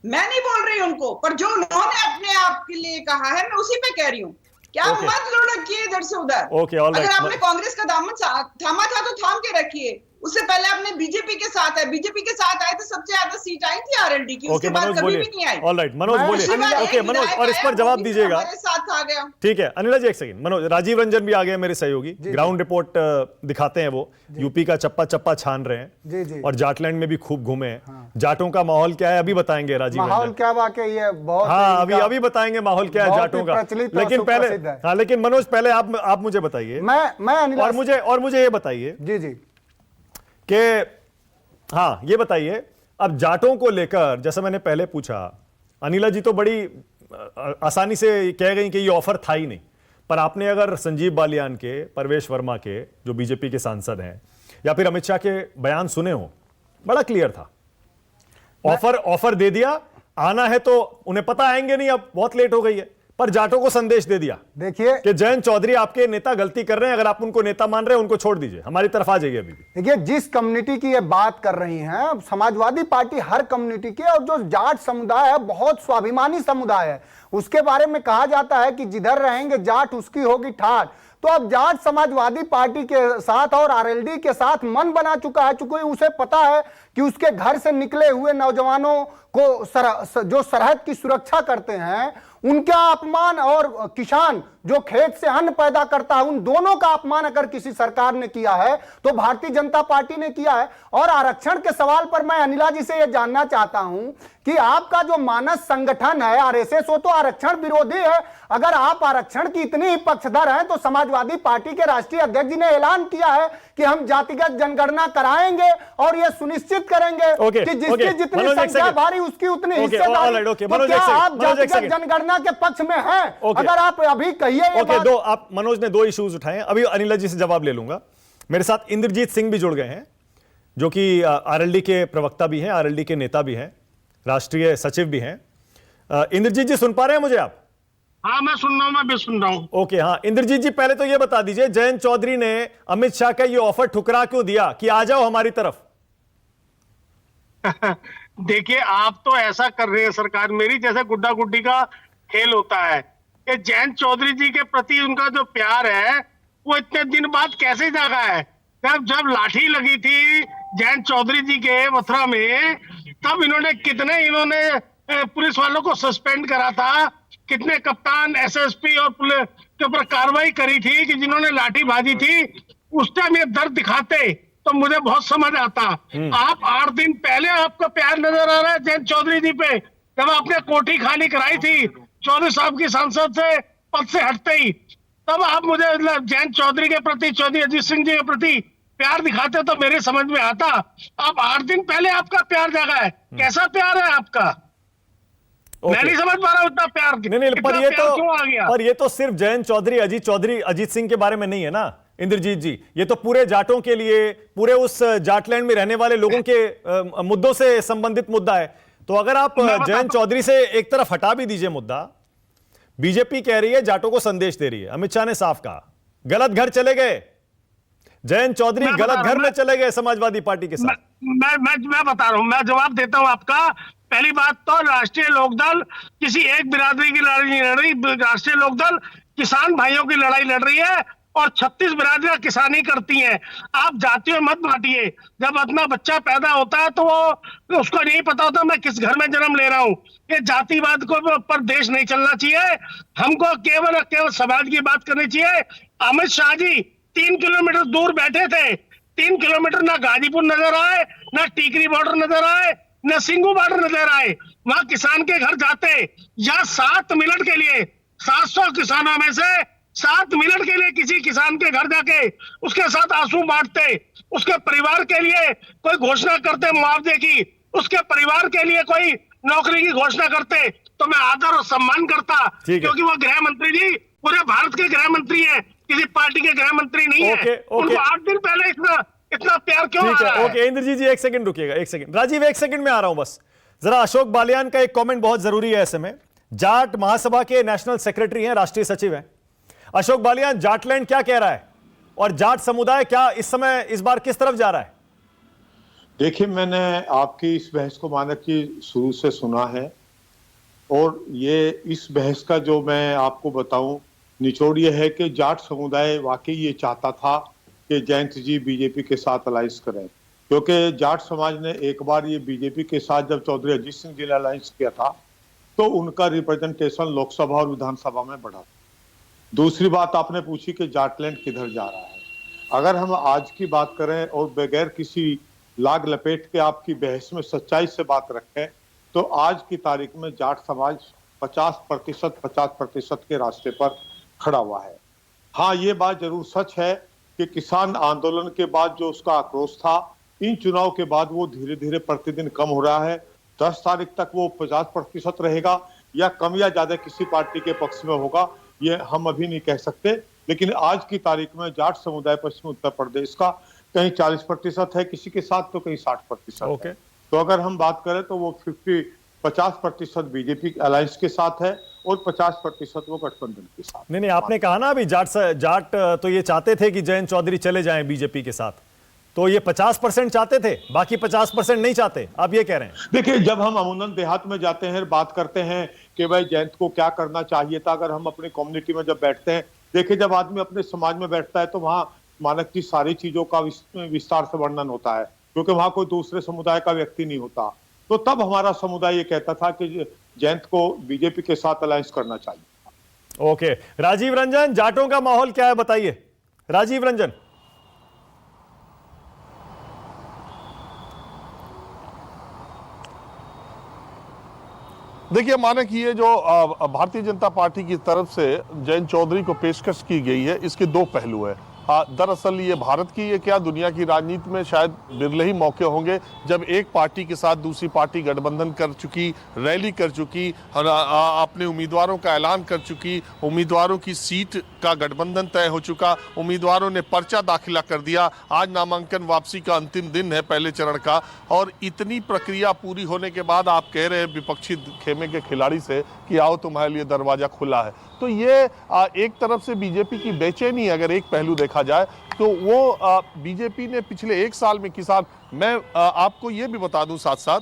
मैं नहीं बोल रही उनको, पर जो उन्होंने अपने आप के लिए कहा है मैं उसी पे कह रही हूँ कि आप Okay. मत लुढ़किए इधर से उधर। Okay, all right. अगर आपने कांग्रेस का दामन थामा था तो थाम के रखिए। उससे पहले आपने बीजेपी के साथ है, बीजेपी के साथ आए तो सबसे ज्यादा सीट आई थी आरएलडी की, ओके उसके बाद मनोज कभी बोलिए। भी नहीं आई। ऑलराइट मनोज मैं- बोलिए। दूसरी बात, ओके एक मनोज, विधायक और इस आया, पर वो जवाब भी दीजिएगा। हमारे साथ आ गया। ठीक है अनिला जी, एक सेकंड। मनोज, राजीव रंजन भी आ गए मेरे सहयोगी, ग्राउंड रिपोर्ट दिखाते हैं। वो यूपी का चप्पा चप्पा छान रहे जी, हैं जी। और जाटलैंड में भी खूब घूमे हैं। जाटों का माहौल क्या है अभी बताएंगे राजीव माहौल रंजन। क्या वाकई ये बहुत हाँ इनका- अभी बताएंगे माहौल क्या है बहुत ही जाटों का। प्रचलित और लेकिन पहले सुप्रसिद्ध है। हाँ, लेकिन मनोज पहले आप मुझे बताइए, मैं अनिला और मुझे ये बताइए जी जी कि हाँ ये बताइए, अब जाटों को लेकर जैसा मैंने पहले पूछा, अनिला जी तो बड़ी आसानी से कह गई कि ये ऑफर था ही नहीं, पर आपने अगर संजीव बालियान के, परवेश वर्मा के जो बीजेपी के सांसद हैं, या फिर अमित शाह के बयान सुने हो, बड़ा क्लियर था। ऑफर दे दिया, आना है तो उन्हें पता आएंगे नहीं, अब बहुत लेट हो गई है, पर जाटों को संदेश दे दिया देखिए कि जयंत चौधरी आपके नेता गलती कर रहे हैं, अगर आप उनको नेता मान रहे हैं उनको छोड़ दीजिए, हमारी तरफ आ जाइए अभी भी। देखिए जिस कम्युनिटी की ये बात कर रही हैं, समाजवादी पार्टी हर कम्युनिटी के, और जो जाट समुदाय है बहुत स्वाभिमानी समुदाय है, उसके बारे में कहा जाता है कि जिधर रहेंगे जाट उसकी होगी ठाठ। तो अब जाट समाजवादी पार्टी के साथ और आरएलडी के साथ मन बना चुका है, चूंकि उसे पता है कि उसके घर से निकले हुए नौजवानों को जो सरहद की सुरक्षा करते हैं उनका अपमान, और किसान जो खेत से अन्न पैदा करता है, उन दोनों का अपमान अगर किसी सरकार ने किया है तो भारतीय जनता पार्टी ने किया है। और आरक्षण के सवाल पर मैं अनिला जी से यह जानना चाहता हूं कि आपका जो मानस संगठन है आरएसएस, वो तो आरक्षण विरोधी है। अगर आप आरक्षण की इतनी ही पक्षधर हैं तो समाजवादी पार्टी के राष्ट्रीय अध्यक्ष जी ने ऐलान किया है कि हम जातिगत जनगणना कराएंगे और यह सुनिश्चित करेंगे कि जिसकी जितनी संख्या भारी उसकी उतनी हिस्सेदारी। तो क्या आप जातिगत जनगणना के पक्ष में हैं? अगर आप अभी कहिए ये बात। आप मनोज ने 2 इश्यूज उठाए, अभी अनिला जी से जवाब ले लूंगा। मेरे साथ इंद्रजीत सिंह भी जुड़ गए हैं, जो कि आरएलडी के प्रवक्ता भी हैं, आरएलडी के नेता भी हैं, राष्ट्रीय सचिव भी हैं। इंद्रजीत जी सुन पा रहे हैं मुझे आप? हाँ मैं सुन रहा हूं, मैं भी सुन रहा हूं। ओके हाँ इंद्रजीत जी, पहले तो ये बता दीजिए, जयंत चौधरी ने अमित शाह का ये ऑफर ठुकरा क्यों दिया कि आ जाओ हमारी तरफ? देखिए आप तो ऐसा कर रहे हैं, सरकार मेरी जैसे गुड्डा गुड्डी का खेल होता है। ये जयंत चौधरी जी के प्रति उनका जो प्यार है वो इतने दिन बाद कैसे जागा है? जब लाठी लगी थी जयंत चौधरी जी के मथुरा में, तब इन्होंने पुलिस वालों को सस्पेंड करा था, कितने कप्तान, एसएसपी और पुलिस के ऊपर कार्रवाई करी थी कि जिन्होंने लाठी भाजी थी। उस टाइम ये दर्द दिखाते तो मुझे बहुत समझ आता। आप 8 दिन पहले आपका प्यार नजर आ रहा है जयंत चौधरी जी पे, जब आपने कोठी खाली कराई थी चौधरी साहब की सांसद से पद से हटते ही, तब आप मुझे जयंत चौधरी के प्रति, चौधरी अजीत सिंह जी के प्रति प्यार दिखाते तो मेरे समझ में आता। अब 8 दिन पहले आपका प्यार जागा है, कैसा प्यार है आपका? मैं नहीं समझ पा रहा उतना प्यार। नहीं पर ये तो सिर्फ जयंत चौधरी, अजीत सिंह के बारे में नहीं है ना इंद्रजीत जी, ये तो पूरे जाटों के लिए, पूरे उस जाटलैंड में रहने वाले लोगों के मुद्दों से संबंधित मुद्दा है। तो अगर आप जयंत चौधरी से एक तरफ हटा भी दीजिए मुद्दा, बीजेपी कह रही है जाटों को संदेश दे रही है, अमित शाह ने साफ कहा गलत घर चले गए, जयंत चौधरी गलत घर में चले गए समाजवादी पार्टी के साथ। मैं बता रहा हूं, मैं जवाब देता हूं आपका। पहली बात तो राष्ट्रीय लोकदल किसी एक बिरादरी की लड़ाई नहीं लड़ रही, राष्ट्रीय लोकदल किसान भाइयों की लड़ाई लड़ रही है और 36 बिरादरियां किसानी करती हैं। आप जातियों मत बांटिए। जब अपना बच्चा पैदा होता है तो वो उसको नहीं पता होता मैं किस घर में जन्म ले रहा हूं। ये जातिवाद को पर देश नहीं चलना चाहिए, हमको केवल समाज की बात करनी चाहिए। अमित शाह जी 3 किलोमीटर दूर बैठे थे, 3 किलोमीटर ना गाजीपुर नजर आए, ना टीकरी बॉर्डर नजर आए, न सिंगू बॉर्डर नजर आए। वहां किसान के घर जाते या 7 मिनट के लिए 700 किसानों में से 7 मिनट के लिए किसी किसान के घर जाके उसके साथ आंसू बांटते, उसके परिवार के लिए कोई घोषणा करते मुआवजे की, उसके परिवार के लिए कोई नौकरी की घोषणा करते, तो मैं आदर और सम्मान करता, क्योंकि वो गृह मंत्री जी पूरे भारत के गृह मंत्री है, किसी पार्टी के गृह मंत्री नहीं है। उनको 8 दिन पहले इतना प्यार क्यों आ ठीक रहा है, है? ओके इंद्रजीत जी, एक सेकंड रुकिएगा, एक सेकंड। राजीव, एक सेकंड में आ रहा हूं बस। जरा अशोक बालियान का एक कमेंट बहुत जरूरी है ऐसे में। जाट महासभा के नेशनल सेक्रेटरी हैं, राष्ट्रीय सचिव हैं अशोक बालियान। जाटलैंड क्या कह रहा है और जाट समुदाय क्या इस समय इस बार किस तरफ जा रहा है? देखिए, मैंने आपकी इस बहस को मानक की शुरू से सुना है और ये इस बहस का जो मैं आपको बताऊं निचोड़ ये है कि जाट समुदाय वाकई ये चाहता था कि जयंत जी बीजेपी के साथ अलायंस करें, क्योंकि जाट समाज ने एक बार ये बीजेपी के साथ जब चौधरी अजीत सिंह जी ने अलायंस किया था तो उनका रिप्रेजेंटेशन लोकसभा और विधानसभा में बढ़ा। दूसरी बात आपने पूछी कि जाटलैंड किधर जा रहा है। अगर हम आज की बात करें और बगैर किसी लाग लपेट के आपकी बहस में सच्चाई से बात रखें तो आज की तारीख में जाट समाज 50% के रास्ते पर खड़ा हुआ है। हाँ, ये बात जरूर सच है कि किसान आंदोलन के बाद जो उसका आक्रोश था, इन चुनाव के बाद वो धीरे धीरे प्रतिदिन कम हो रहा है। 10 तारीख तक वो 50% रहेगा या कम या ज्यादा किसी पार्टी के पक्ष में होगा, ये हम अभी नहीं कह सकते। लेकिन आज की तारीख में जाट समुदाय पश्चिमी उत्तर प्रदेश का कहीं 40% है किसी के साथ, तो कहीं 60% है। तो अगर हम बात करें तो वो 50% बीजेपी अलायंस के साथ है और 50% वो गठबंधन के साथ। नहीं, आपने कहा ना अभी जाट तो ये चाहते थे कि जयंत चौधरी चले जाएं बीजेपी के साथ, तो ये 50% चाहते थे, बाकी 50% नहीं चाहते, आप ये कह रहे हैं? देखिए, जब हम अमूमन देहात में जाते हैं, बात करते हैं कि भाई जयंत को क्या करना चाहिए था, अगर हम अपनी कम्युनिटी में जब बैठते हैं, देखिए जब आदमी अपने समाज में बैठता है तो वहाँ मानक की सारी चीजों का विस्तार से वर्णन होता है, क्योंकि वहां कोई दूसरे समुदाय का व्यक्ति नहीं होता। तो तब हमारा समुदाय ये कहता था कि जयंत को बीजेपी के साथ अलायंस करना चाहिए। ओके, राजीव रंजन, जाटों का माहौल क्या है बताइए। राजीव रंजन। देखिए, माने कि ये जो भारतीय जनता पार्टी की तरफ से जयंत चौधरी को पेशकश की गई है, इसके दो पहलू है। दरअसल ये भारत की ये क्या दुनिया की राजनीति में शायद बिरले ही मौके होंगे जब एक पार्टी के साथ दूसरी पार्टी गठबंधन कर चुकी, रैली कर चुकी, अपने उम्मीदवारों का ऐलान कर चुकी, उम्मीदवारों की सीट का गठबंधन तय हो चुका, उम्मीदवारों ने पर्चा दाखिला कर दिया, आज नामांकन वापसी का अंतिम दिन है पहले चरण का, और इतनी प्रक्रिया पूरी होने के बाद आप कह रहे हैं विपक्षी खेमे के खिलाड़ी से कि आओ तुम्हारे लिए दरवाजा खुला है। तो ये एक तरफ से बीजेपी की बेचैनी, अगर एक पहलू देखा जाए तो वो बीजेपी ने पिछले 1 साल में किसान, मैं आपको ये भी बता दूं साथ साथ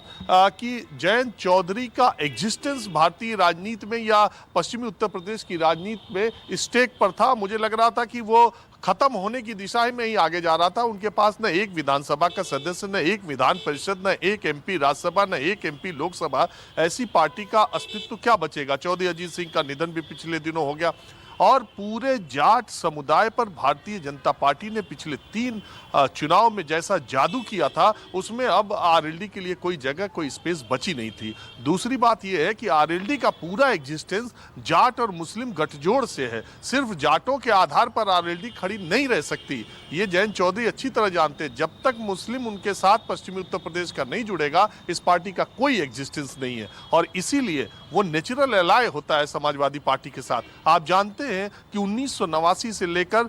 कि जयंत चौधरी का एग्जिस्टेंस भारतीय राजनीति में या पश्चिमी उत्तर प्रदेश की राजनीति में स्टेक पर था। मुझे लग रहा था कि वो खत्म होने की दिशा में ही आगे जा रहा था। उनके पास न एक विधानसभा का सदस्य, न एक विधान परिषद, न एक एमपी राज्यसभा, न एक एमपी लोकसभा। ऐसी पार्टी का अस्तित्व क्या बचेगा? चौधरी अजीत सिंह का निधन भी पिछले दिनों हो गया और पूरे जाट समुदाय पर भारतीय जनता पार्टी ने पिछले 3 चुनाव में जैसा जादू किया था, उसमें अब आरएलडी के लिए कोई जगह, कोई स्पेस बची नहीं थी। दूसरी बात यह है कि आरएलडी का पूरा एग्जिस्टेंस जाट और मुस्लिम गठजोड़ से है। सिर्फ जाटों के आधार पर आरएलडी खड़ी नहीं रह सकती। ये जयंत चौधरी अच्छी तरह जानते हैं। जब तक मुस्लिम उनके साथ पश्चिमी उत्तर प्रदेश का नहीं जुड़ेगा, इस पार्टी का कोई एग्जिस्टेंस नहीं है और इसीलिए वो नेचुरल एलाय होता है समाजवादी पार्टी के साथ। आप जानते हैं कि 1989 से लेकर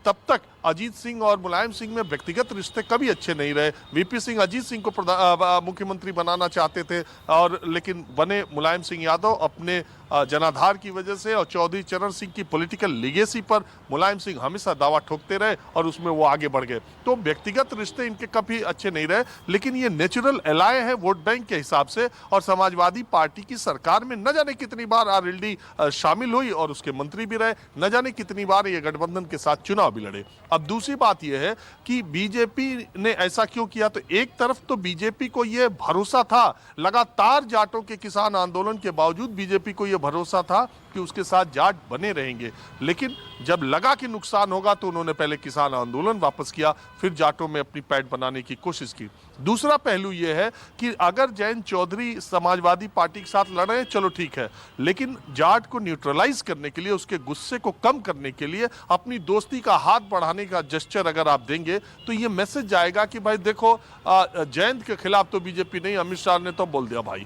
तब तक अजीत सिंह और मुलायम सिंह में व्यक्तिगत रिश्ते कभी अच्छे नहीं रहे। वीपी सिंह अजीत सिंह को मुख्यमंत्री बनाना चाहते थे और लेकिन बने मुलायम सिंह यादव अपने जनाधार की वजह से, और चौधरी चरण सिंह की पॉलिटिकल लीगेसी पर मुलायम सिंह हमेशा दावा ठोकते रहे और उसमें वो आगे बढ़ गए। तो व्यक्तिगत रिश्ते इनके कभी अच्छे नहीं रहे, लेकिन ये नेचुरल एलाय है वोट बैंक के हिसाब से। और समाजवादी पार्टी की सरकार में न जाने कितनी बार आरएलडी शामिल हुई और उसके मंत्री भी रहे, न जाने कितनी बार ये गठबंधन के साथ चुनाव भी लड़े। अब दूसरी बात यह है कि बीजेपी ने ऐसा क्यों किया? तो एक तरफ तो बीजेपी को यह भरोसा था, लगातार जाटों के किसान आंदोलन के बावजूद बीजेपी को यह भरोसा था कि उसके साथ जाट बने रहेंगे, लेकिन जब लगा कि नुकसान होगा तो उन्होंने पहले किसान आंदोलन वापस किया, फिर जाटों में अपनी पैठ बनाने की कोशिश की। दूसरा पहलू यह है कि अगर जयंत चौधरी समाजवादी पार्टी के साथ लड़े, चलो ठीक है, लेकिन जाट को न्यूट्रलाइज करने के लिए, उसके गुस्से को कम करने के लिए अपनी दोस्ती का हाथ बढ़ाने का जेस्चर अगर आप देंगे तो ये मैसेज जाएगा कि भाई देखो, जयंत के खिलाफ तो बीजेपी नहीं, अमित शाह ने तो बोल दिया भाई,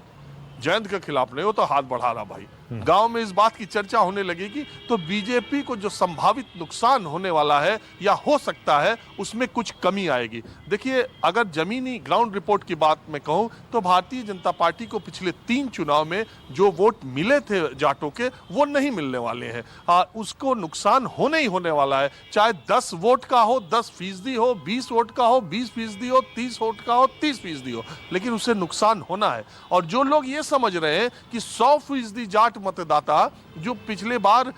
जयंत के खिलाफ नहीं, वो तो हाथ बढ़ा रहा भाई। गांव में इस बात की चर्चा होने लगेगी, तो बीजेपी को जो संभावित नुकसान होने वाला है या हो सकता है उसमें कुछ कमी आएगी। देखिए, अगर जमीनी ग्राउंड रिपोर्ट की बात मैं कहूं तो भारतीय जनता पार्टी को पिछले 3 चुनाव में जो वोट मिले थे जाटों के, वो नहीं मिलने वाले हैं। उसको नुकसान होने ही होने वाला है, चाहे 10 वोट का हो 10% हो, 20 वोट का हो 20% हो, 30 वोट का हो 30% हो, लेकिन उसे नुकसान होना है। और जो लोग ये समझ रहे हैं कि 100% जाट मतदाता जो पिछले बार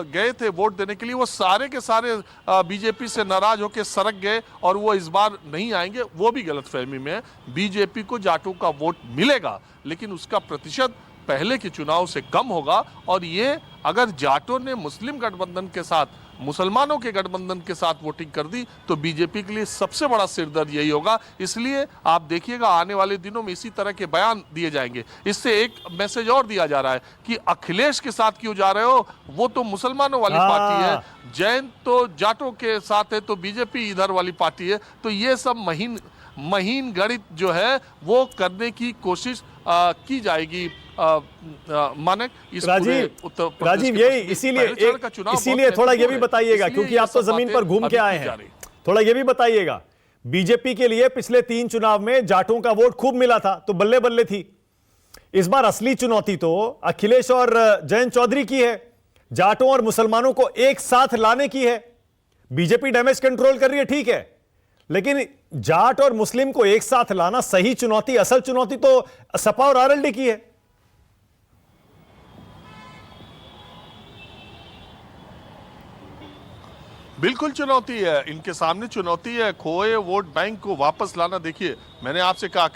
गए थे वोट देने के लिए, वो सारे के सारे बीजेपी से नाराज होकर सड़क गए और वो इस बार नहीं आएंगे, वो भी गलतफहमी में है। बीजेपी को जाटों का वोट मिलेगा, लेकिन उसका प्रतिशत पहले के चुनाव से कम होगा। और ये अगर जाटों ने मुस्लिम गठबंधन के साथ, मुसलमानों के गठबंधन के साथ वोटिंग कर दी तो बीजेपी के लिए सबसे बड़ा सिरदर्द यही होगा। इसलिए आप देखिएगा आने वाले दिनों में इसी तरह के बयान दिए जाएंगे। इससे एक मैसेज और दिया जा रहा है कि अखिलेश के साथ क्यों जा रहे हो, वो तो मुसलमानों वाली पार्टी है, जैन तो जाटों के साथ है, तो बीजेपी इधर वाली पार्टी है। तो ये सब महीन गणित जो है वो करने की कोशिश की जाएगी। मानक राजीव यही इसीलिए थोड़ा ये भी बताइएगा, क्योंकि आप तो जमीन पर घूम के आए हैं, थोड़ा ये भी बताइएगा, बीजेपी के लिए पिछले 3 चुनाव में जाटों का वोट खूब मिला था तो बल्ले बल्ले थी। इस बार असली चुनौती तो अखिलेश और जयंत चौधरी की है, जाटों और मुसलमानों को एक साथ लाने की है। बीजेपी डैमेज कंट्रोल कर रही है, ठीक है, लेकिन जाट और मुस्लिम को एक साथ लाना सही चुनौती, असल चुनौती तो सपा और आरएलडी की है। बिल्कुल चुनौती है, इनके सामने चुनौती है खोए वोट बैंक को वापस लाना। देखिए, मैंने आपसे कहा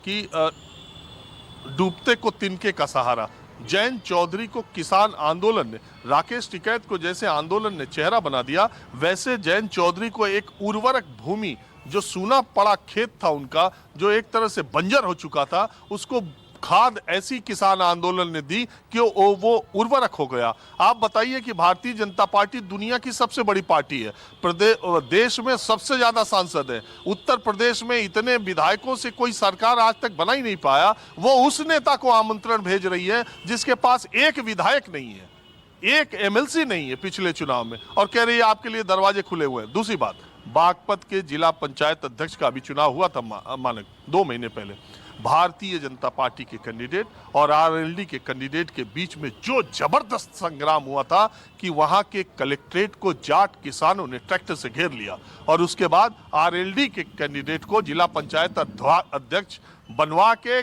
कि डूबते को तिनके का सहारा। जयंत चौधरी को किसान आंदोलन ने, राकेश टिकैत को जैसे आंदोलन ने चेहरा बना दिया, वैसे जयंत चौधरी को एक उर्वरक भूमि, जो सूना पड़ा खेत था उनका, जो एक तरह से बंजर हो चुका था, उसको खाद ऐसी किसान आंदोलन ने दी कि वो उर्वरक हो गया। आप बताइए कि भारतीय जनता पार्टी दुनिया की सबसे बड़ी पार्टी है, देश में सबसे ज्यादा सांसद है, उत्तर प्रदेश में इतने विधायकों से कोई सरकार आज तक बना ही नहीं पाया, वो उस नेता को आमंत्रण भेज रही है जिसके पास एक विधायक नहीं है, एक एमएलसी नहीं है पिछले चुनाव में, और कह रही है आपके लिए दरवाजे खुले हुए हैं। दूसरी बात, बागपत के जिला पंचायत अध्यक्ष का भी चुनाव हुआ था मानक 2 महीने पहले। भारतीय जनता पार्टी के कैंडिडेट और आरएलडी के कैंडिडेट के बीच में जो जबरदस्त संग्राम हुआ था कि वहां के कलेक्ट्रेट को जाट किसानों ने ट्रैक्टर से घेर लिया, और उसके बाद आरएलडी के कैंडिडेट को जिला पंचायत अध्यक्ष बनवा के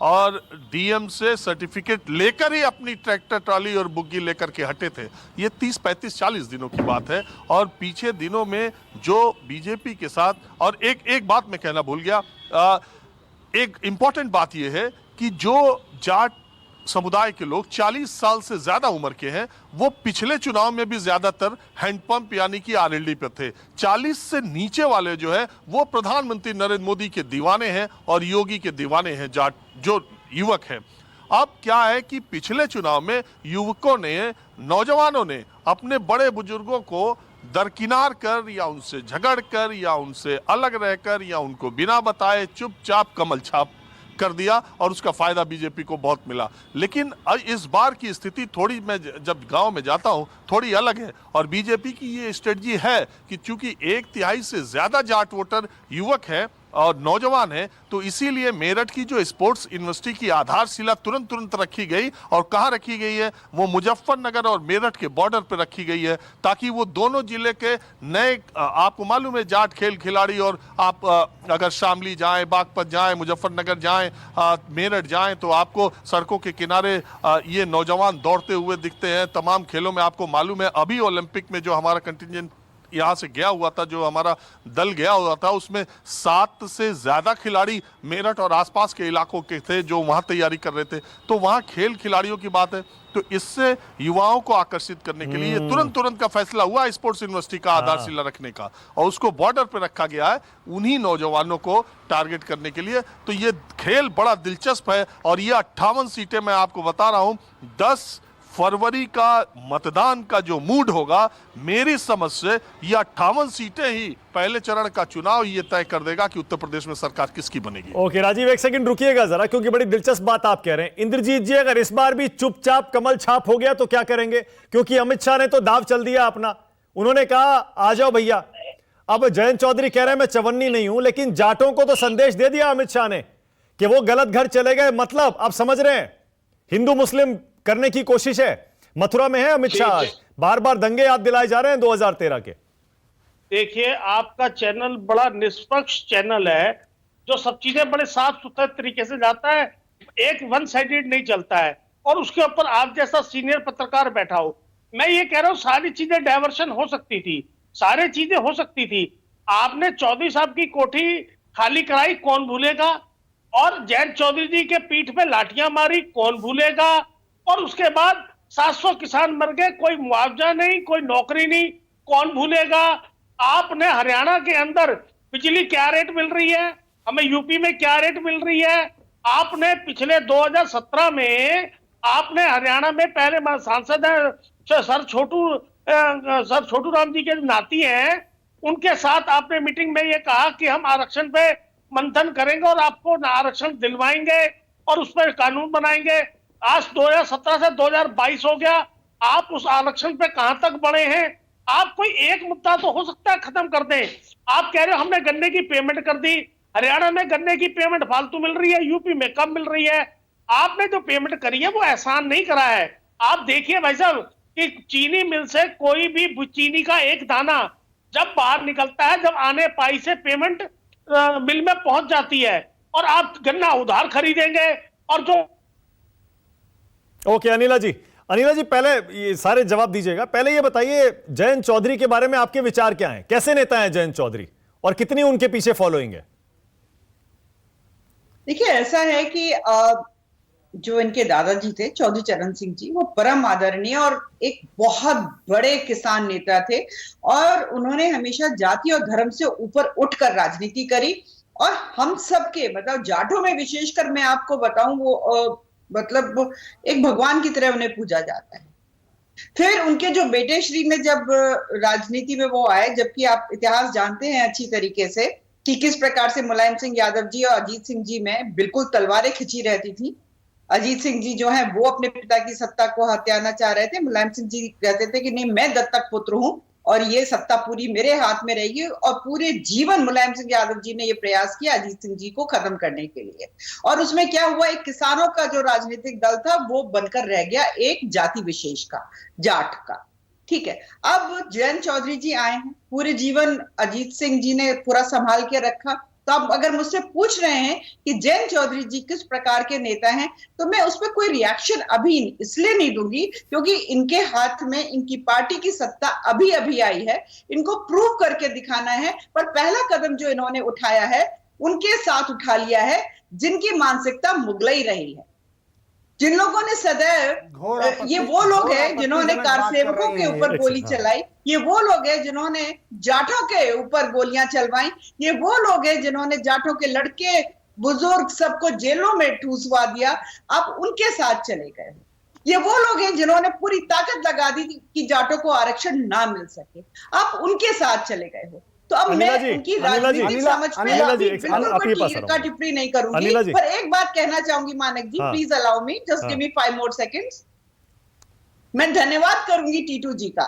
और डीएम से सर्टिफिकेट लेकर ही अपनी ट्रैक्टर ट्रॉली और बुग्गी लेकर के हटे थे। ये 30, 35, 40 दिनों की बात है। और पीछे दिनों में जो बीजेपी के साथ, और एक बात मैं कहना भूल गया, एक इंपॉर्टेंट बात यह है कि जो जाट समुदाय के लोग 40 साल से ज्यादा उम्र के हैं, वो पिछले चुनाव में भी ज्यादातर हैंडपंप यानी कि आरएलडी पे थे। 40 से नीचे वाले जो है वो प्रधानमंत्री नरेंद्र मोदी के दीवाने हैं और योगी के दीवाने हैं, जाट जो युवक हैं। अब क्या है कि पिछले चुनाव में युवकों ने, नौजवानों ने अपने बड़े बुजुर्गों को दरकिनार कर या उनसे झगड़ कर या उनसे अलग रहकर या उनको बिना बताए चुपचाप कमल छाप कर दिया, और उसका फायदा बीजेपी को बहुत मिला। लेकिन इस बार की स्थिति थोड़ी, मैं जब गांव में जाता हूं, थोड़ी अलग है। और बीजेपी की ये स्ट्रेटजी है कि चूंकि 1/3 से ज्यादा जाट वोटर युवक है और नौजवान है, तो इसीलिए मेरठ की जो स्पोर्ट्स यूनिवर्सिटी की आधारशिला तुरंत रखी गई, और कहाँ रखी गई है, वो मुजफ्फरनगर और मेरठ के बॉर्डर पर रखी गई है, ताकि वो दोनों जिले के नए, आपको मालूम है जाट खेल खिलाड़ी, और आप अगर शामली जाएं, बागपत जाएं, मुजफ्फरनगर जाएं, मेरठ जाएं, तो आपको सड़कों के किनारे ये नौजवान दौड़ते हुए दिखते हैं। तमाम खेलों में आपको मालूम है, अभी ओलंपिक में जो हमारा कंटिजेंट यहाँ से गया हुआ था, जो हमारा दल गया हुआ था, उसमें 7 से ज्यादा खिलाड़ी मेरठ और आसपास के इलाकों के थे जो वहाँ तैयारी कर रहे थे। तो वहाँ खेल खिलाड़ियों की बात है, तो इससे युवाओं को आकर्षित करने के लिए तुरंत का फैसला हुआ स्पोर्ट्स यूनिवर्सिटी का आधारशिला रखने का, और उसको बॉर्डर पे रखा गया है उन्हीं नौजवानों को टारगेट करने के लिए। तो ये खेल बड़ा दिलचस्प है, और ये 58 सीटें मैं आपको बता रहा हूँ, 10 फरवरी का मतदान का जो मूड होगा, मेरी समझ से ये 58 सीटें ही पहले चरण का चुनाव ये तय कर देगा कि उत्तर प्रदेश में सरकार किसकी बनेगी। ओके राजीव, एक सेकंड रुकिएगा जरा, क्योंकि बड़ी दिलचस्प बात आप कह रहे हैं। इंद्रजीत जी, अगर इस बार भी चुपचाप कमल छाप हो गया तो क्या करेंगे? क्योंकि अमित शाह ने तो दाव चल दिया अपना, उन्होंने कहा आ जाओ भैया। अब जयंत चौधरी कह रहे हैं मैं चवन्नी नहीं हूं, लेकिन जाटों को तो संदेश दे दिया अमित शाह ने कि वो गलत घर चले गए। मतलब आप समझ रहे हैं, हिंदू मुस्लिम करने की कोशिश है। मथुरा में है अमित शाह, बार बार दंगे याद दिलाए जा रहे हैं 2013 के। देखिए, आपका चैनल बड़ा निष्पक्ष चैनल है, जो सब चीजें बड़े साफ सुथरे तरीके से जाता है, एक वन साइडेड नहीं चलता है। और उसके ऊपर आप जैसा सीनियर पत्रकार बैठा हो, मैं ये कह रहा हूं सारी चीजें डायवर्शन हो सकती थी, सारी चीजें हो सकती थी। आपने चौधरी साहब की कोठी खाली कराई, कौन भूलेगा? और जयंत चौधरी जी के पीठ पे लाठियां मारी, कौन भूलेगा? और उसके बाद 700 किसान मर गए, कोई मुआवजा नहीं, कोई नौकरी नहीं, कौन भूलेगा? आपने हरियाणा के अंदर बिजली क्या रेट मिल रही है, हमें यूपी में क्या रेट मिल रही है? आपने पिछले 2017 में आपने हरियाणा में पहले सांसद है सर छोटू राम जी के नाती हैं, उनके साथ आपने मीटिंग में ये कहा कि हम आरक्षण पे मंथन करेंगे और आपको आरक्षण दिलवाएंगे और उस पर कानून बनाएंगे। आज 2017 से 2022 हो गया, आप उस आरक्षण पे कहां तक बढ़े हैं? आप कोई एक मुद्दा तो हो सकता है खत्म कर दें। आप कह रहे हो हमने गन्ने की पेमेंट कर दी, हरियाणा में गन्ने की पेमेंट फालतू मिल रही है, यूपी में कम मिल रही है। आपने जो पेमेंट करी है वो एहसान नहीं करा है। आप देखिए भाई साहब कि चीनी मिल से कोई भी चीनी का एक दाना जब बाहर निकलता है, जब आने पाई से पेमेंट मिल में पहुंच जाती है, और आप गन्ना उधार खरीदेंगे। और जो ओके अनिला जी, पहले ये सारे जवाब दीजिएगा। पहले ये बताइए जयंत चौधरी के बारे में आपके विचार क्या हैं? कैसे नेता हैं जयंत चौधरी और कितनी उनके पीछे फॉलोइंग है? देखिए, ऐसा है कि जो इनके दादाजी थे चौधरी चरण सिंह जी, वो परम आदरणीय और एक बहुत बड़े किसान नेता थे, और उन्होंने हमेशा जाति और धर्म से ऊपर उठकर राजनीति करी। और हम सबके मतलब जाटों में विशेषकर मैं आपको बताऊं, वो मतलब एक भगवान की तरह उन्हें पूजा जाता है। फिर उनके जो बेटे श्री में जब राजनीति में वो आए, जबकि आप इतिहास जानते हैं अच्छी तरीके से कि किस प्रकार से मुलायम सिंह यादव जी और अजीत सिंह जी में बिल्कुल तलवारें खिंची रहती थी। अजीत सिंह जी जो है वो अपने पिता की सत्ता को हथियाना चाह रहे थे, मुलायम सिंह जी कहते थे कि नहीं, मैं दत्तक पुत्र हूं और ये सत्ता पूरी मेरे हाथ में रहेगी। और पूरे जीवन मुलायम सिंह यादव जी ने ये प्रयास किया अजीत सिंह जी को खत्म करने के लिए। और उसमें क्या हुआ, एक किसानों का जो राजनीतिक दल था वो बनकर रह गया एक जाति विशेष का, जाट का। ठीक है, अब जयंत चौधरी जी आए हैं, पूरे जीवन अजीत सिंह जी ने पूरा संभाल के रखा। तो अब अगर मुझसे पूछ रहे हैं कि जयंत चौधरी जी किस प्रकार के नेता हैं, तो मैं उस पर कोई रिएक्शन अभी इसलिए नहीं दूंगी क्योंकि इनके हाथ में इनकी पार्टी की सत्ता अभी अभी आई है, इनको प्रूव करके दिखाना है। पर पहला कदम जो इन्होंने उठाया है उनके साथ उठा लिया है जिनकी मानसिकता मुगलई रही है, जिन लोगों ने सदैव, ये वो लोग हैं जिन्होंने कारसेवकों के ऊपर गोली चलाई, ये वो लोग हैं जिन्होंने जाटों के ऊपर गोलियां चलवाई, ये वो लोग हैं जिन्होंने जाटों के लड़के बुजुर्ग सबको जेलों में ठूसवा दिया। आप उनके साथ चले गए। ये वो लोग हैं जिन्होंने पूरी ताकत लगा दी कि जाटों को आरक्षण ना मिल सके, आप उनके साथ चले गए हो। तो अब मैं उनकी राजनीतिक समझ पे टीका टिप्पणी नहीं करूंगी, पर एक बात कहना चाहूंगी Manak ji, please allow me, just give me 5 more seconds। मैं धन्यवाद करूंगी टीटू जी का,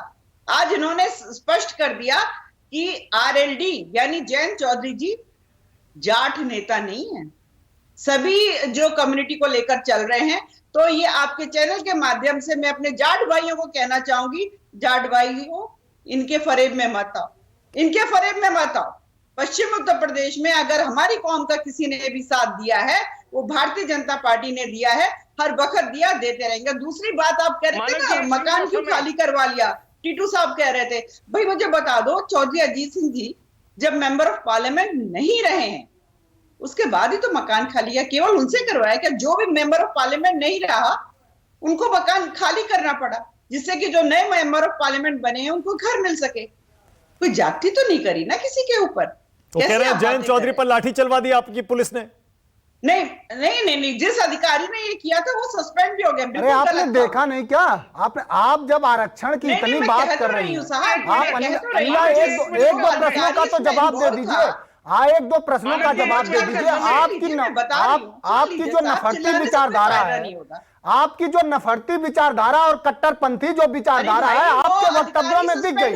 आज इन्होंने स्पष्ट कर दिया कि आरएलडी यानी जयंत चौधरी जी जाट नेता नहीं है, सभी जो कम्युनिटी को लेकर चल रहे हैं। तो ये आपके चैनल के माध्यम से मैं अपने जाट भाइयों को कहना चाहूंगी, जाट भाइयों इनके फरेब में मत आओ, इनके फरेब में मत आओ। पश्चिम उत्तर प्रदेश में अगर हमारी कौम का किसी ने भी साथ दिया है वो भारतीय जनता पार्टी ने दिया है, हर वक्त दिया, देते रहेंगे। दूसरी बात आप कह रहे थे ना मकान क्यों खाली करवा लिया, टीटू साहब कह रहे थे, भाई मुझे बता दो चौधरी अजीत सिंह जी जब मेंबर ऑफ पार्लियामेंट नहीं रहे हैं उसके बाद ही तो मकान खाली है, केवल उनसे करवाया क्या? जो भी मेंबर ऑफ पार्लियामेंट नहीं रहा उनको मकान खाली करना पड़ा, जिससे कि जो नए मेंबर ऑफ पार्लियामेंट बने हैं उनको घर मिल सके। कोई जाति तो नहीं करी ना किसी के ऊपर। तो कह रहे हैं जयंत चौधरी पर लाठी चलवा दी आपकी पुलिस ने। नहीं नहीं नहीं नहीं, जिस अधिकारी ने ये किया था वो सस्पेंड भी हो गया। अरे आपने देखा नहीं क्या? आप जब आरक्षण की इतनी बात कर रही हैं, आप अनिला एक दो प्रश्नों का तो जवाब दे दीजिए। हाँ, एक दो प्रश्नों का जवाब दे दीजिए। आपकी जो नफरती विचारधारा है, आपकी जो नफरती विचारधारा और कट्टरपंथी जो विचारधारा है आपके वक्तव्यों में दिख गई।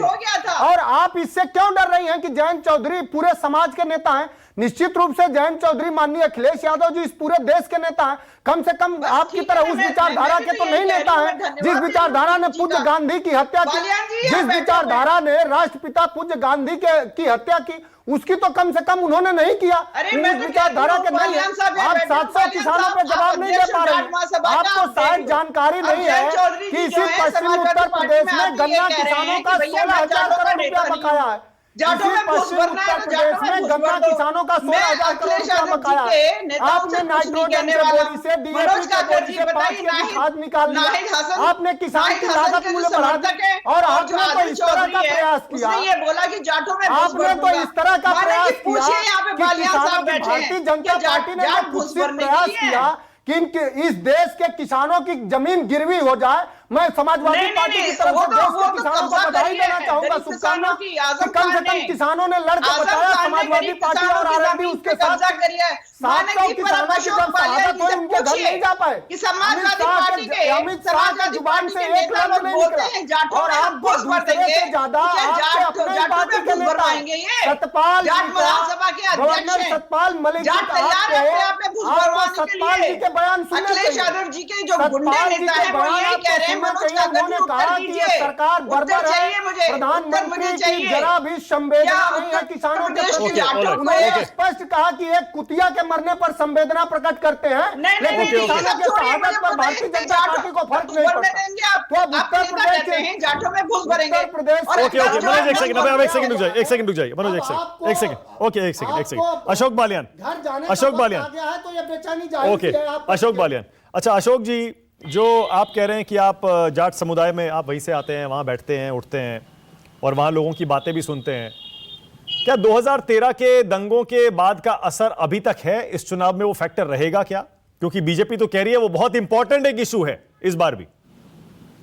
और आप इससे क्यों डर रही हैं कि जयंत चौधरी पूरे समाज के नेता हैं? निश्चित रूप से जयंत चौधरी माननीय अखिलेश यादव जी इस पूरे देश के नेता हैं। कम से कम आपकी तरह उस विचारधारा के तो नहीं नेता हैं जिस विचारधारा ने पूज्य गांधी की हत्या की, जिस विचारधारा ने राष्ट्रपिता पूज्य गांधी की हत्या की, उसकी तो कम से कम उन्होंने नहीं किया। उस विचारधारा के नहीं है। आप 700 किसानों पे जवाब नहीं दे पा रहे हैं। आपको शायद जानकारी नहीं है कि इसी पश्चिम उत्तर प्रदेश में गन्ना किसानों का 16,000 करोड़ रुपया बकाया है। जाटों में पश्चिम उत्तर प्रदेश में गन्ना किसानों का 16,000 करोड़ रुपया बकाया है। आपने नाइट्रोजन के बोरी से, डीएपी के बोरी से 5 केजी खाद निकाल दिया। आपने किसान की लागत मूल्य बढ़ा दी और आपने तो इस तरह का प्रयास किया। ये बोला कि जाटों में आपने तो इस तरह का प्रयास किया कि भारतीय जनता पार्टी ने तो कुत्सित प्रयास किया कि इस देश के किसानों की जमीन गिरवी हो जाए। मैं समाजवादी पार्टी की तरफ से देश के किसानों को बधाई देना चाहूंगा, शुभकामना कि कम से कम किसानों ने लड़के बताया। समाजवादी पार्टी और आरएलडी उसके साथ 700 किसानों की जब शहादत हुई उनके घर नहीं जा पाए। अमित शाह के जुबान से एक लफ्ज नहीं निकला और आपको दूसरे से ज्यादा आपके अपने पार्टी के नेता सतपाल गवर्नर सतपाल मलिक सतपाल जी के बयान सुनने अखिलेश यादव जी के जो गुंडे नेता हैं वो ये कह रहे हैं उन्होंने कहा कि ये सरकार बर्बर है, प्रधानमंत्री की जरा भी संवेदना नहीं है किसानों के प्रति। उन्होंने स्पष्ट कहा कि एक कुतिया के मरने पर संवेदना प्रकट करते हैं, लेकिन किसानों के शहादत पर भारतीय जनता पार्टी को फर्क नहीं पड़ता। तो अब उत्तर प्रदेश के जाटों में घुस भरेंगे। उत्तर प्रदेश मनोज एक सेकंड रुक जाइए मनोज एक सेकंड ओके एक सेकंड अशोक बालियान तो ये बेचैनी जाहिर ओके है। अशोक बालियान, अच्छा अशोक जी, जो आप कह रहे हैं कि आप जाट समुदाय में आप वहीं से आते हैं, वहां बैठते हैं, उठते हैं और वहां लोगों की बातें भी सुनते हैं, क्या 2013 के दंगों के बाद का असर अभी तक है इस चुनाव में? वो फैक्टर रहेगा क्या? क्योंकि बीजेपी तो कह रही है वो बहुत इंपॉर्टेंट एक इशू है इस बार भी।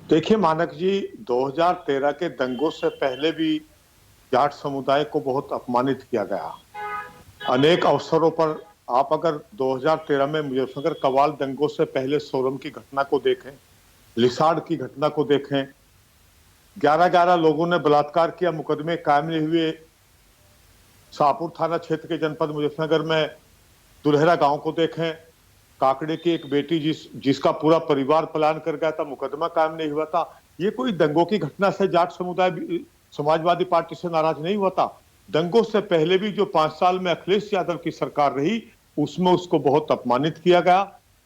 देखिए मानक जी, 2013 के दंगों से पहले भी जाट समुदाय को बहुत अपमानित किया गया। अनेक अवसरों पर आप अगर 2013 में मुजफ्फरनगर कवाल दंगों से पहले सोरम की घटना को देखें, लिसाड़ की घटना को देखें, 11 लोगों ने बलात्कार किया, मुकदमे कायम नहीं हुए। शाहपुर थाना क्षेत्र के जनपद मुजफ्फरनगर में दुल्हरा गांव को देखें, काकड़े की एक बेटी जिसका पूरा परिवार पलायन कर गया था, मुकदमा कायम नहीं हुआ था। ये कोई दंगों की घटना से जाट समुदाय समाजवादी पार्टी से नाराज नहीं हुआ था। दंगों से पहले भी जो 5 साल में अखिलेश यादव की सरकार रही उसमें उसको बहुत अपमानित किया गया।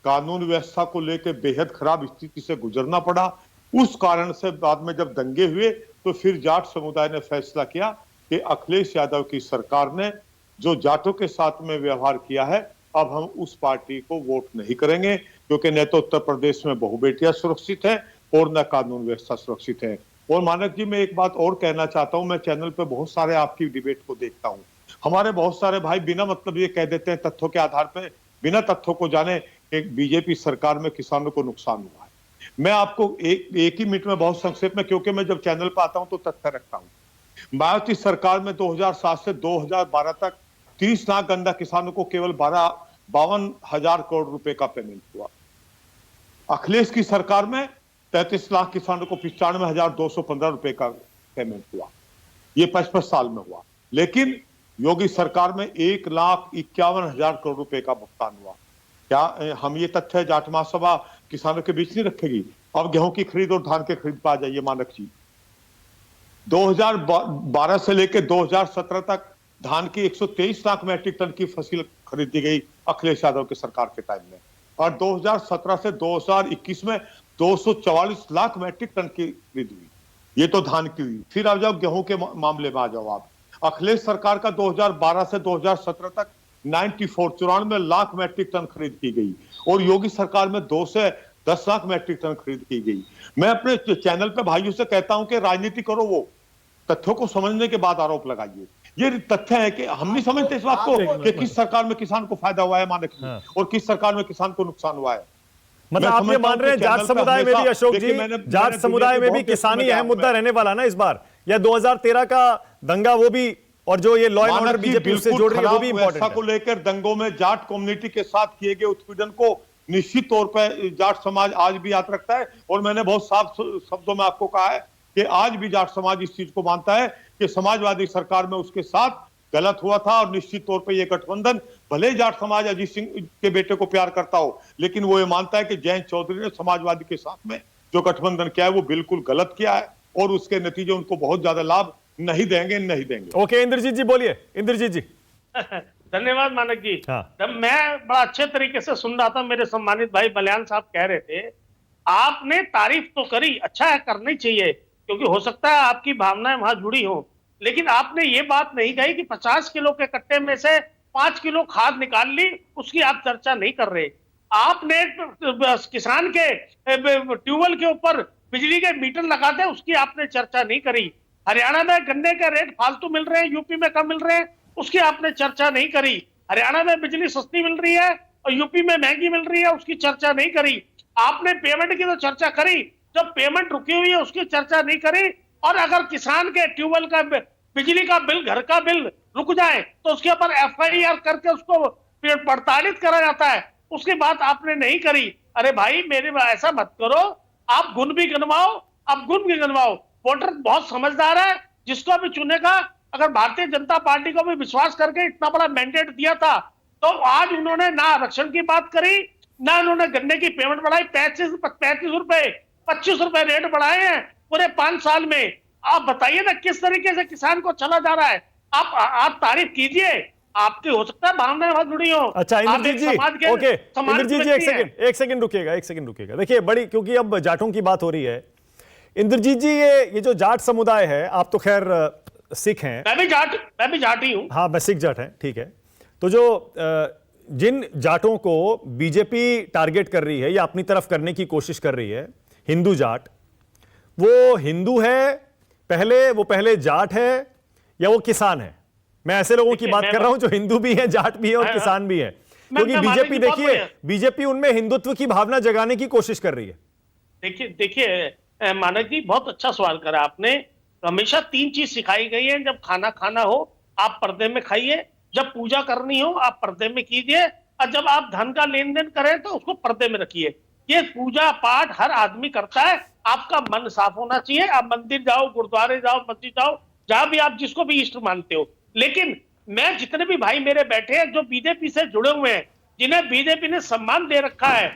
कानून व्यवस्था को लेकर बेहद खराब स्थिति से गुजरना पड़ा। उस कारण से बाद में जब दंगे हुए तो फिर जाट समुदाय ने फैसला किया कि अखिलेश यादव की सरकार ने जो जाटों के साथ में व्यवहार किया है, अब हम उस पार्टी को वोट नहीं करेंगे, क्योंकि न तो उत्तर प्रदेश में बहु बेटियां सुरक्षित है और न कानून व्यवस्था सुरक्षित है। और मानक जी, मैं एक बात और कहना चाहता हूं, मैं चैनल पे बहुत सारे आपकी डिबेट को देखता हूं। हमारे बहुत सारे भाई बिना मतलब ये कह देते हैं तथ्यों के आधार पे, बिना तथ्यों को जाने कि बीजेपी सरकार में किसानों को नुकसान हुआ है। मैं आपको एक ही मिनट में बहुत संक्षेप में, क्योंकि मैं जब चैनल पर आता हूं तो तथ्य रखता हूं। मायावती सरकार में 2007 से 2012 तक 30 लाख गन्ना किसानों को केवल 52,000 करोड़ रुपए का पेमेंट हुआ। अखिलेश की सरकार में 33 लाख किसानों को 95,215 रुपए का पेमेंट हुआ। ये 55 साल में हुआ। लेकिन योगी सरकार में 1,51,000 करोड़ रुपए का भुगतान हुआ। क्या हम ये तथ्य जाट महासभा किसानों के बीच नहीं रखेगी? अब गेहूं की खरीद और धान के खरीद पर आ जाइए मानक जी। 2012 से लेकर 2017 तक धान की 123 लाख मैट्रिक टन की फसल खरीदी गई अखिलेश यादव की सरकार के टाइम में, और 2017 से 2021 में 244 लाख मैट्रिक टन की खरीद हुई। ये तो धान की हुई। फिर आ जाओ गेहूं के मामले में आ जाओ आप। अखिलेश सरकार का 2012 से 2017 तक 94 लाख मैट्रिक टन खरीद की गई, और योगी सरकार में 2 से 10 लाख मैट्रिक टन खरीद की गई। मैं अपने चैनल पे भाइयों से कहता हूं कि राजनीति करो, वो तथ्यों को समझने के बाद आरोप लगाइए। ये तथ्य है कि हम नहीं समझते इस बात को कि किस सरकार में किसान को फायदा हुआ है मानक जी, और किस सरकार में किसान को नुकसान हुआ है। मतलब आप ये मान रहे हैं जाट समुदाय में भी, अशोक जी, जाट समुदाय में भी किसानी अहम मुद्दा रहने वाला ना इस बार, या 2013 का दंगा वो भी, और जो ये लॉ एंड ऑर्डर बीजेपी से जोड़ रही है वो भी इंपॉर्टेंट है। को लेकर दंगों में जाट कम्युनिटी के साथ किए गए उत्पीड़न को निश्चित तौर पर जाट समाज आज भी याद रखता है, और मैंने बहुत साफ शब्दों में आपको कहा है कि आज भी जाट समाज इस चीज को मानता है कि समाजवादी सरकार में उसके साथ गलत हुआ था, और निश्चित तौर पे ये गठबंधन, भले जाट समाज अजीत सिंह के बेटे को प्यार करता हो, लेकिन वो ये मानता है कि जयंत चौधरी ने समाजवादी के साथ में जो गठबंधन किया है वो बिल्कुल गलत किया है, और उसके नतीजे उनको बहुत ज्यादा लाभ नहीं देंगे। ओके, इंद्रजीत जी बोलिए। इंद्रजीत जी। धन्यवाद मानक जी। जब मैं बड़ा अच्छे तरीके से सुन रहा था, मेरे सम्मानित भाई बलियान साहब कह रहे थे, आपने तारीफ तो करी, अच्छा है, करनी चाहिए, क्योंकि हो सकता है आपकी भावनाएं वहां जुड़ी हो, लेकिन आपने ये बात नहीं कही कि 50 किलो के कट्टे में से 5 किलो खाद निकाल ली, उसकी आप चर्चा नहीं कर रहे। आपने किसान के ट्यूबवेल के ऊपर बिजली के मीटर लगाते, उसकी आपने चर्चा नहीं करी। हरियाणा में गन्ने के रेट फालतू मिल रहे हैं, यूपी में कम मिल रहे हैं, उसकी आपने चर्चा नहीं करी। हरियाणा में बिजली सस्ती मिल रही है और यूपी में महंगी मिल रही है, उसकी चर्चा नहीं करी। आपने पेमेंट की तो चर्चा करी, जब पेमेंट रुकी हुई है उसकी चर्चा नहीं करी। और अगर किसान के ट्यूबवेल का बिजली का बिल, घर का बिल रुक जाए तो उसके ऊपर FIR करके उसको प्रताड़ित करा जाता है, उसकी बात आपने नहीं करी। अरे भाई मेरे ऐसा मत करो, आप गुण भी गिनवाओ, आप गुण भी गिनवाओ। वोटर बहुत समझदार है, जिसको भी चुनेगा, अगर भारतीय जनता पार्टी को भी विश्वास करके इतना बड़ा मैंडेट दिया था, तो आज उन्होंने ना आरक्षण की बात करी, ना उन्होंने गन्ने की पेमेंट बढ़ाई। 35 रुपए 25 रुपए रेट बढ़ाए हैं पूरे 5 साल में। आप बताइए ना किस तरीके से किसान को चला जा रहा है। आप तारीफ कीजिए, आपकी हो सकता है भावनाएं बहुत जुड़ी हो। अच्छा इंद्रजीत जी, ओके इंद्रजीत जी, एक सेकंड रुकिएगा। देखिए बड़ी, क्योंकि अब जाटों की बात हो रही है। इंद्रजीत जी, ये जो जाट समुदाय है, आप तो खैर सिख हैं। मैं भी जाट ही हूं। हाँ, मैं सिख जाट हैं, ठीक है। तो जो जिन जाटों को बीजेपी टारगेट कर रही है या अपनी तरफ करने की कोशिश कर रही है, हिंदू जाट, वो हिंदू है वो पहले जाट है या वो किसान है? मैं ऐसे लोगों की बात कर रहा हूं जो हिंदू भी है, जाट भी है और किसान भी है, क्योंकि बीजेपी, देखिए बीजेपी उनमें हिंदुत्व की भावना जगाने की कोशिश कर रही है। देखिए मानक जी, बहुत अच्छा सवाल करा आपने। हमेशा 3 चीज सिखाई गई है। जब खाना हो आप पर्दे में खाइए, जब पूजा करनी हो आप पर्दे में कीजिए, और जब आप धन का लेन देन करें तो उसको पर्दे में रखिए। ये पूजा पाठ हर आदमी करता है, आपका मन साफ होना चाहिए। आप मंदिर जाओ, गुरुद्वारे जाओ, मस्जिद जाओ, जहां भी आप जिसको भी इष्ट मानते हो। लेकिन मैं जितने भी भाई मेरे बैठे हैं जो बीजेपी से जुड़े हुए हैं, जिन्हें बीजेपी ने सम्मान दे रखा है,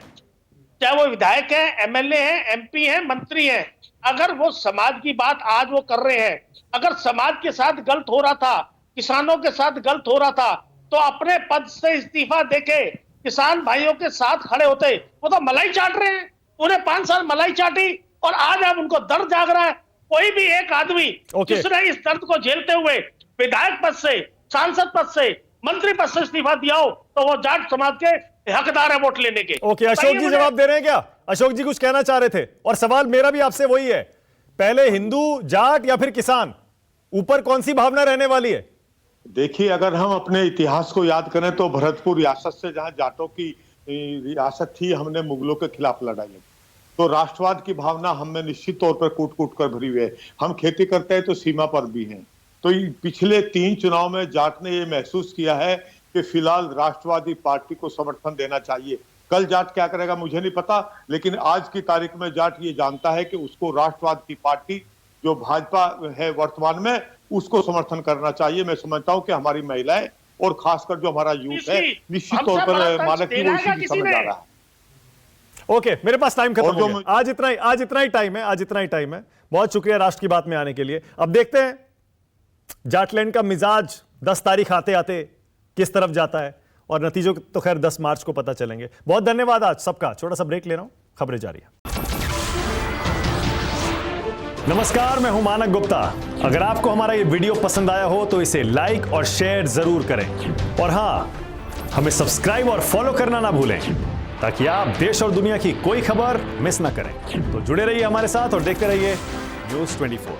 चाहे वो विधायक है, MLA है, MP है, मंत्री है, अगर वो समाज की बात आज वो कर रहे हैं, अगर समाज के साथ गलत हो रहा था, किसानों के साथ गलत हो रहा था, तो अपने पद से इस्तीफा देके किसान भाइयों के साथ खड़े होते। वो तो मलाई चाट रहे हैं, उन्हें 5 साल मलाई चाटी, और आज अब उनको दर्द जाग रहा है। कोई भी एक आदमी जिसने इस दर्द को झेलते हुए विधायक पद से, सांसद पद से, मंत्री पद से इस्तीफा दिया हो, तो वो जाट समाज के हकदार है वोट लेने के। ओके, अशोक जी जवाब दे रहे हैं क्या? अशोक जी कुछ कहना चाह रहे थे, और सवाल मेरा भी आपसे वही है, पहले हिंदू, जाट या फिर किसान, ऊपर कौन सी भावना रहने वाली है? देखिए, अगर हम अपने इतिहास को याद करें तो भरतपुर रियासत से जहां जाटों की रियासत थी, हमने मुगलों के खिलाफ लड़ाई लड़ी, तो राष्ट्रवाद की भावना हम में निश्चित तौर पर कूट कूट कर भरी हुई है। हम खेती करते हैं तो सीमा पर भी हैं। तो पिछले 3 चुनाव में जाट ने ये महसूस किया है कि फिलहाल राष्ट्रवादी पार्टी को समर्थन देना चाहिए। कल जाट क्या करेगा मुझे नहीं पता, लेकिन आज की तारीख में जाट ये जानता है कि उसको राष्ट्रवाद की पार्टी जो भाजपा है वर्तमान में, उसको समर्थन करना चाहिए। मैं समझता हूं कि हमारी महिलाएं और खासकर जो हमारा यूथ है, निश्चित तौर पर मानक की वो इसी की समझ आ रहा है। ओके, मेरे पास टाइम खत्म हो गया। आज इतना ही टाइम है। बहुत शुक्रिया राष्ट्र की बात में आने के लिए। अब देखते हैं जाटलैंड का मिजाज 10 तारीख आते आते किस तरफ जाता है, और नतीजों तो खैर 10 मार्च को पता चलेंगे। बहुत धन्यवाद आज सबका। छोटा सा ब्रेक ले रहा हूं, खबरें जारी है। नमस्कार, मैं हूं मानक गुप्ता। अगर आपको हमारा ये वीडियो पसंद आया हो तो इसे लाइक और शेयर जरूर करें, और हां, हमें सब्सक्राइब और फॉलो करना ना भूलें, ताकि आप देश और दुनिया की कोई खबर मिस ना करें। तो जुड़े रहिए हमारे साथ और देखते रहिए न्यूज़ 24।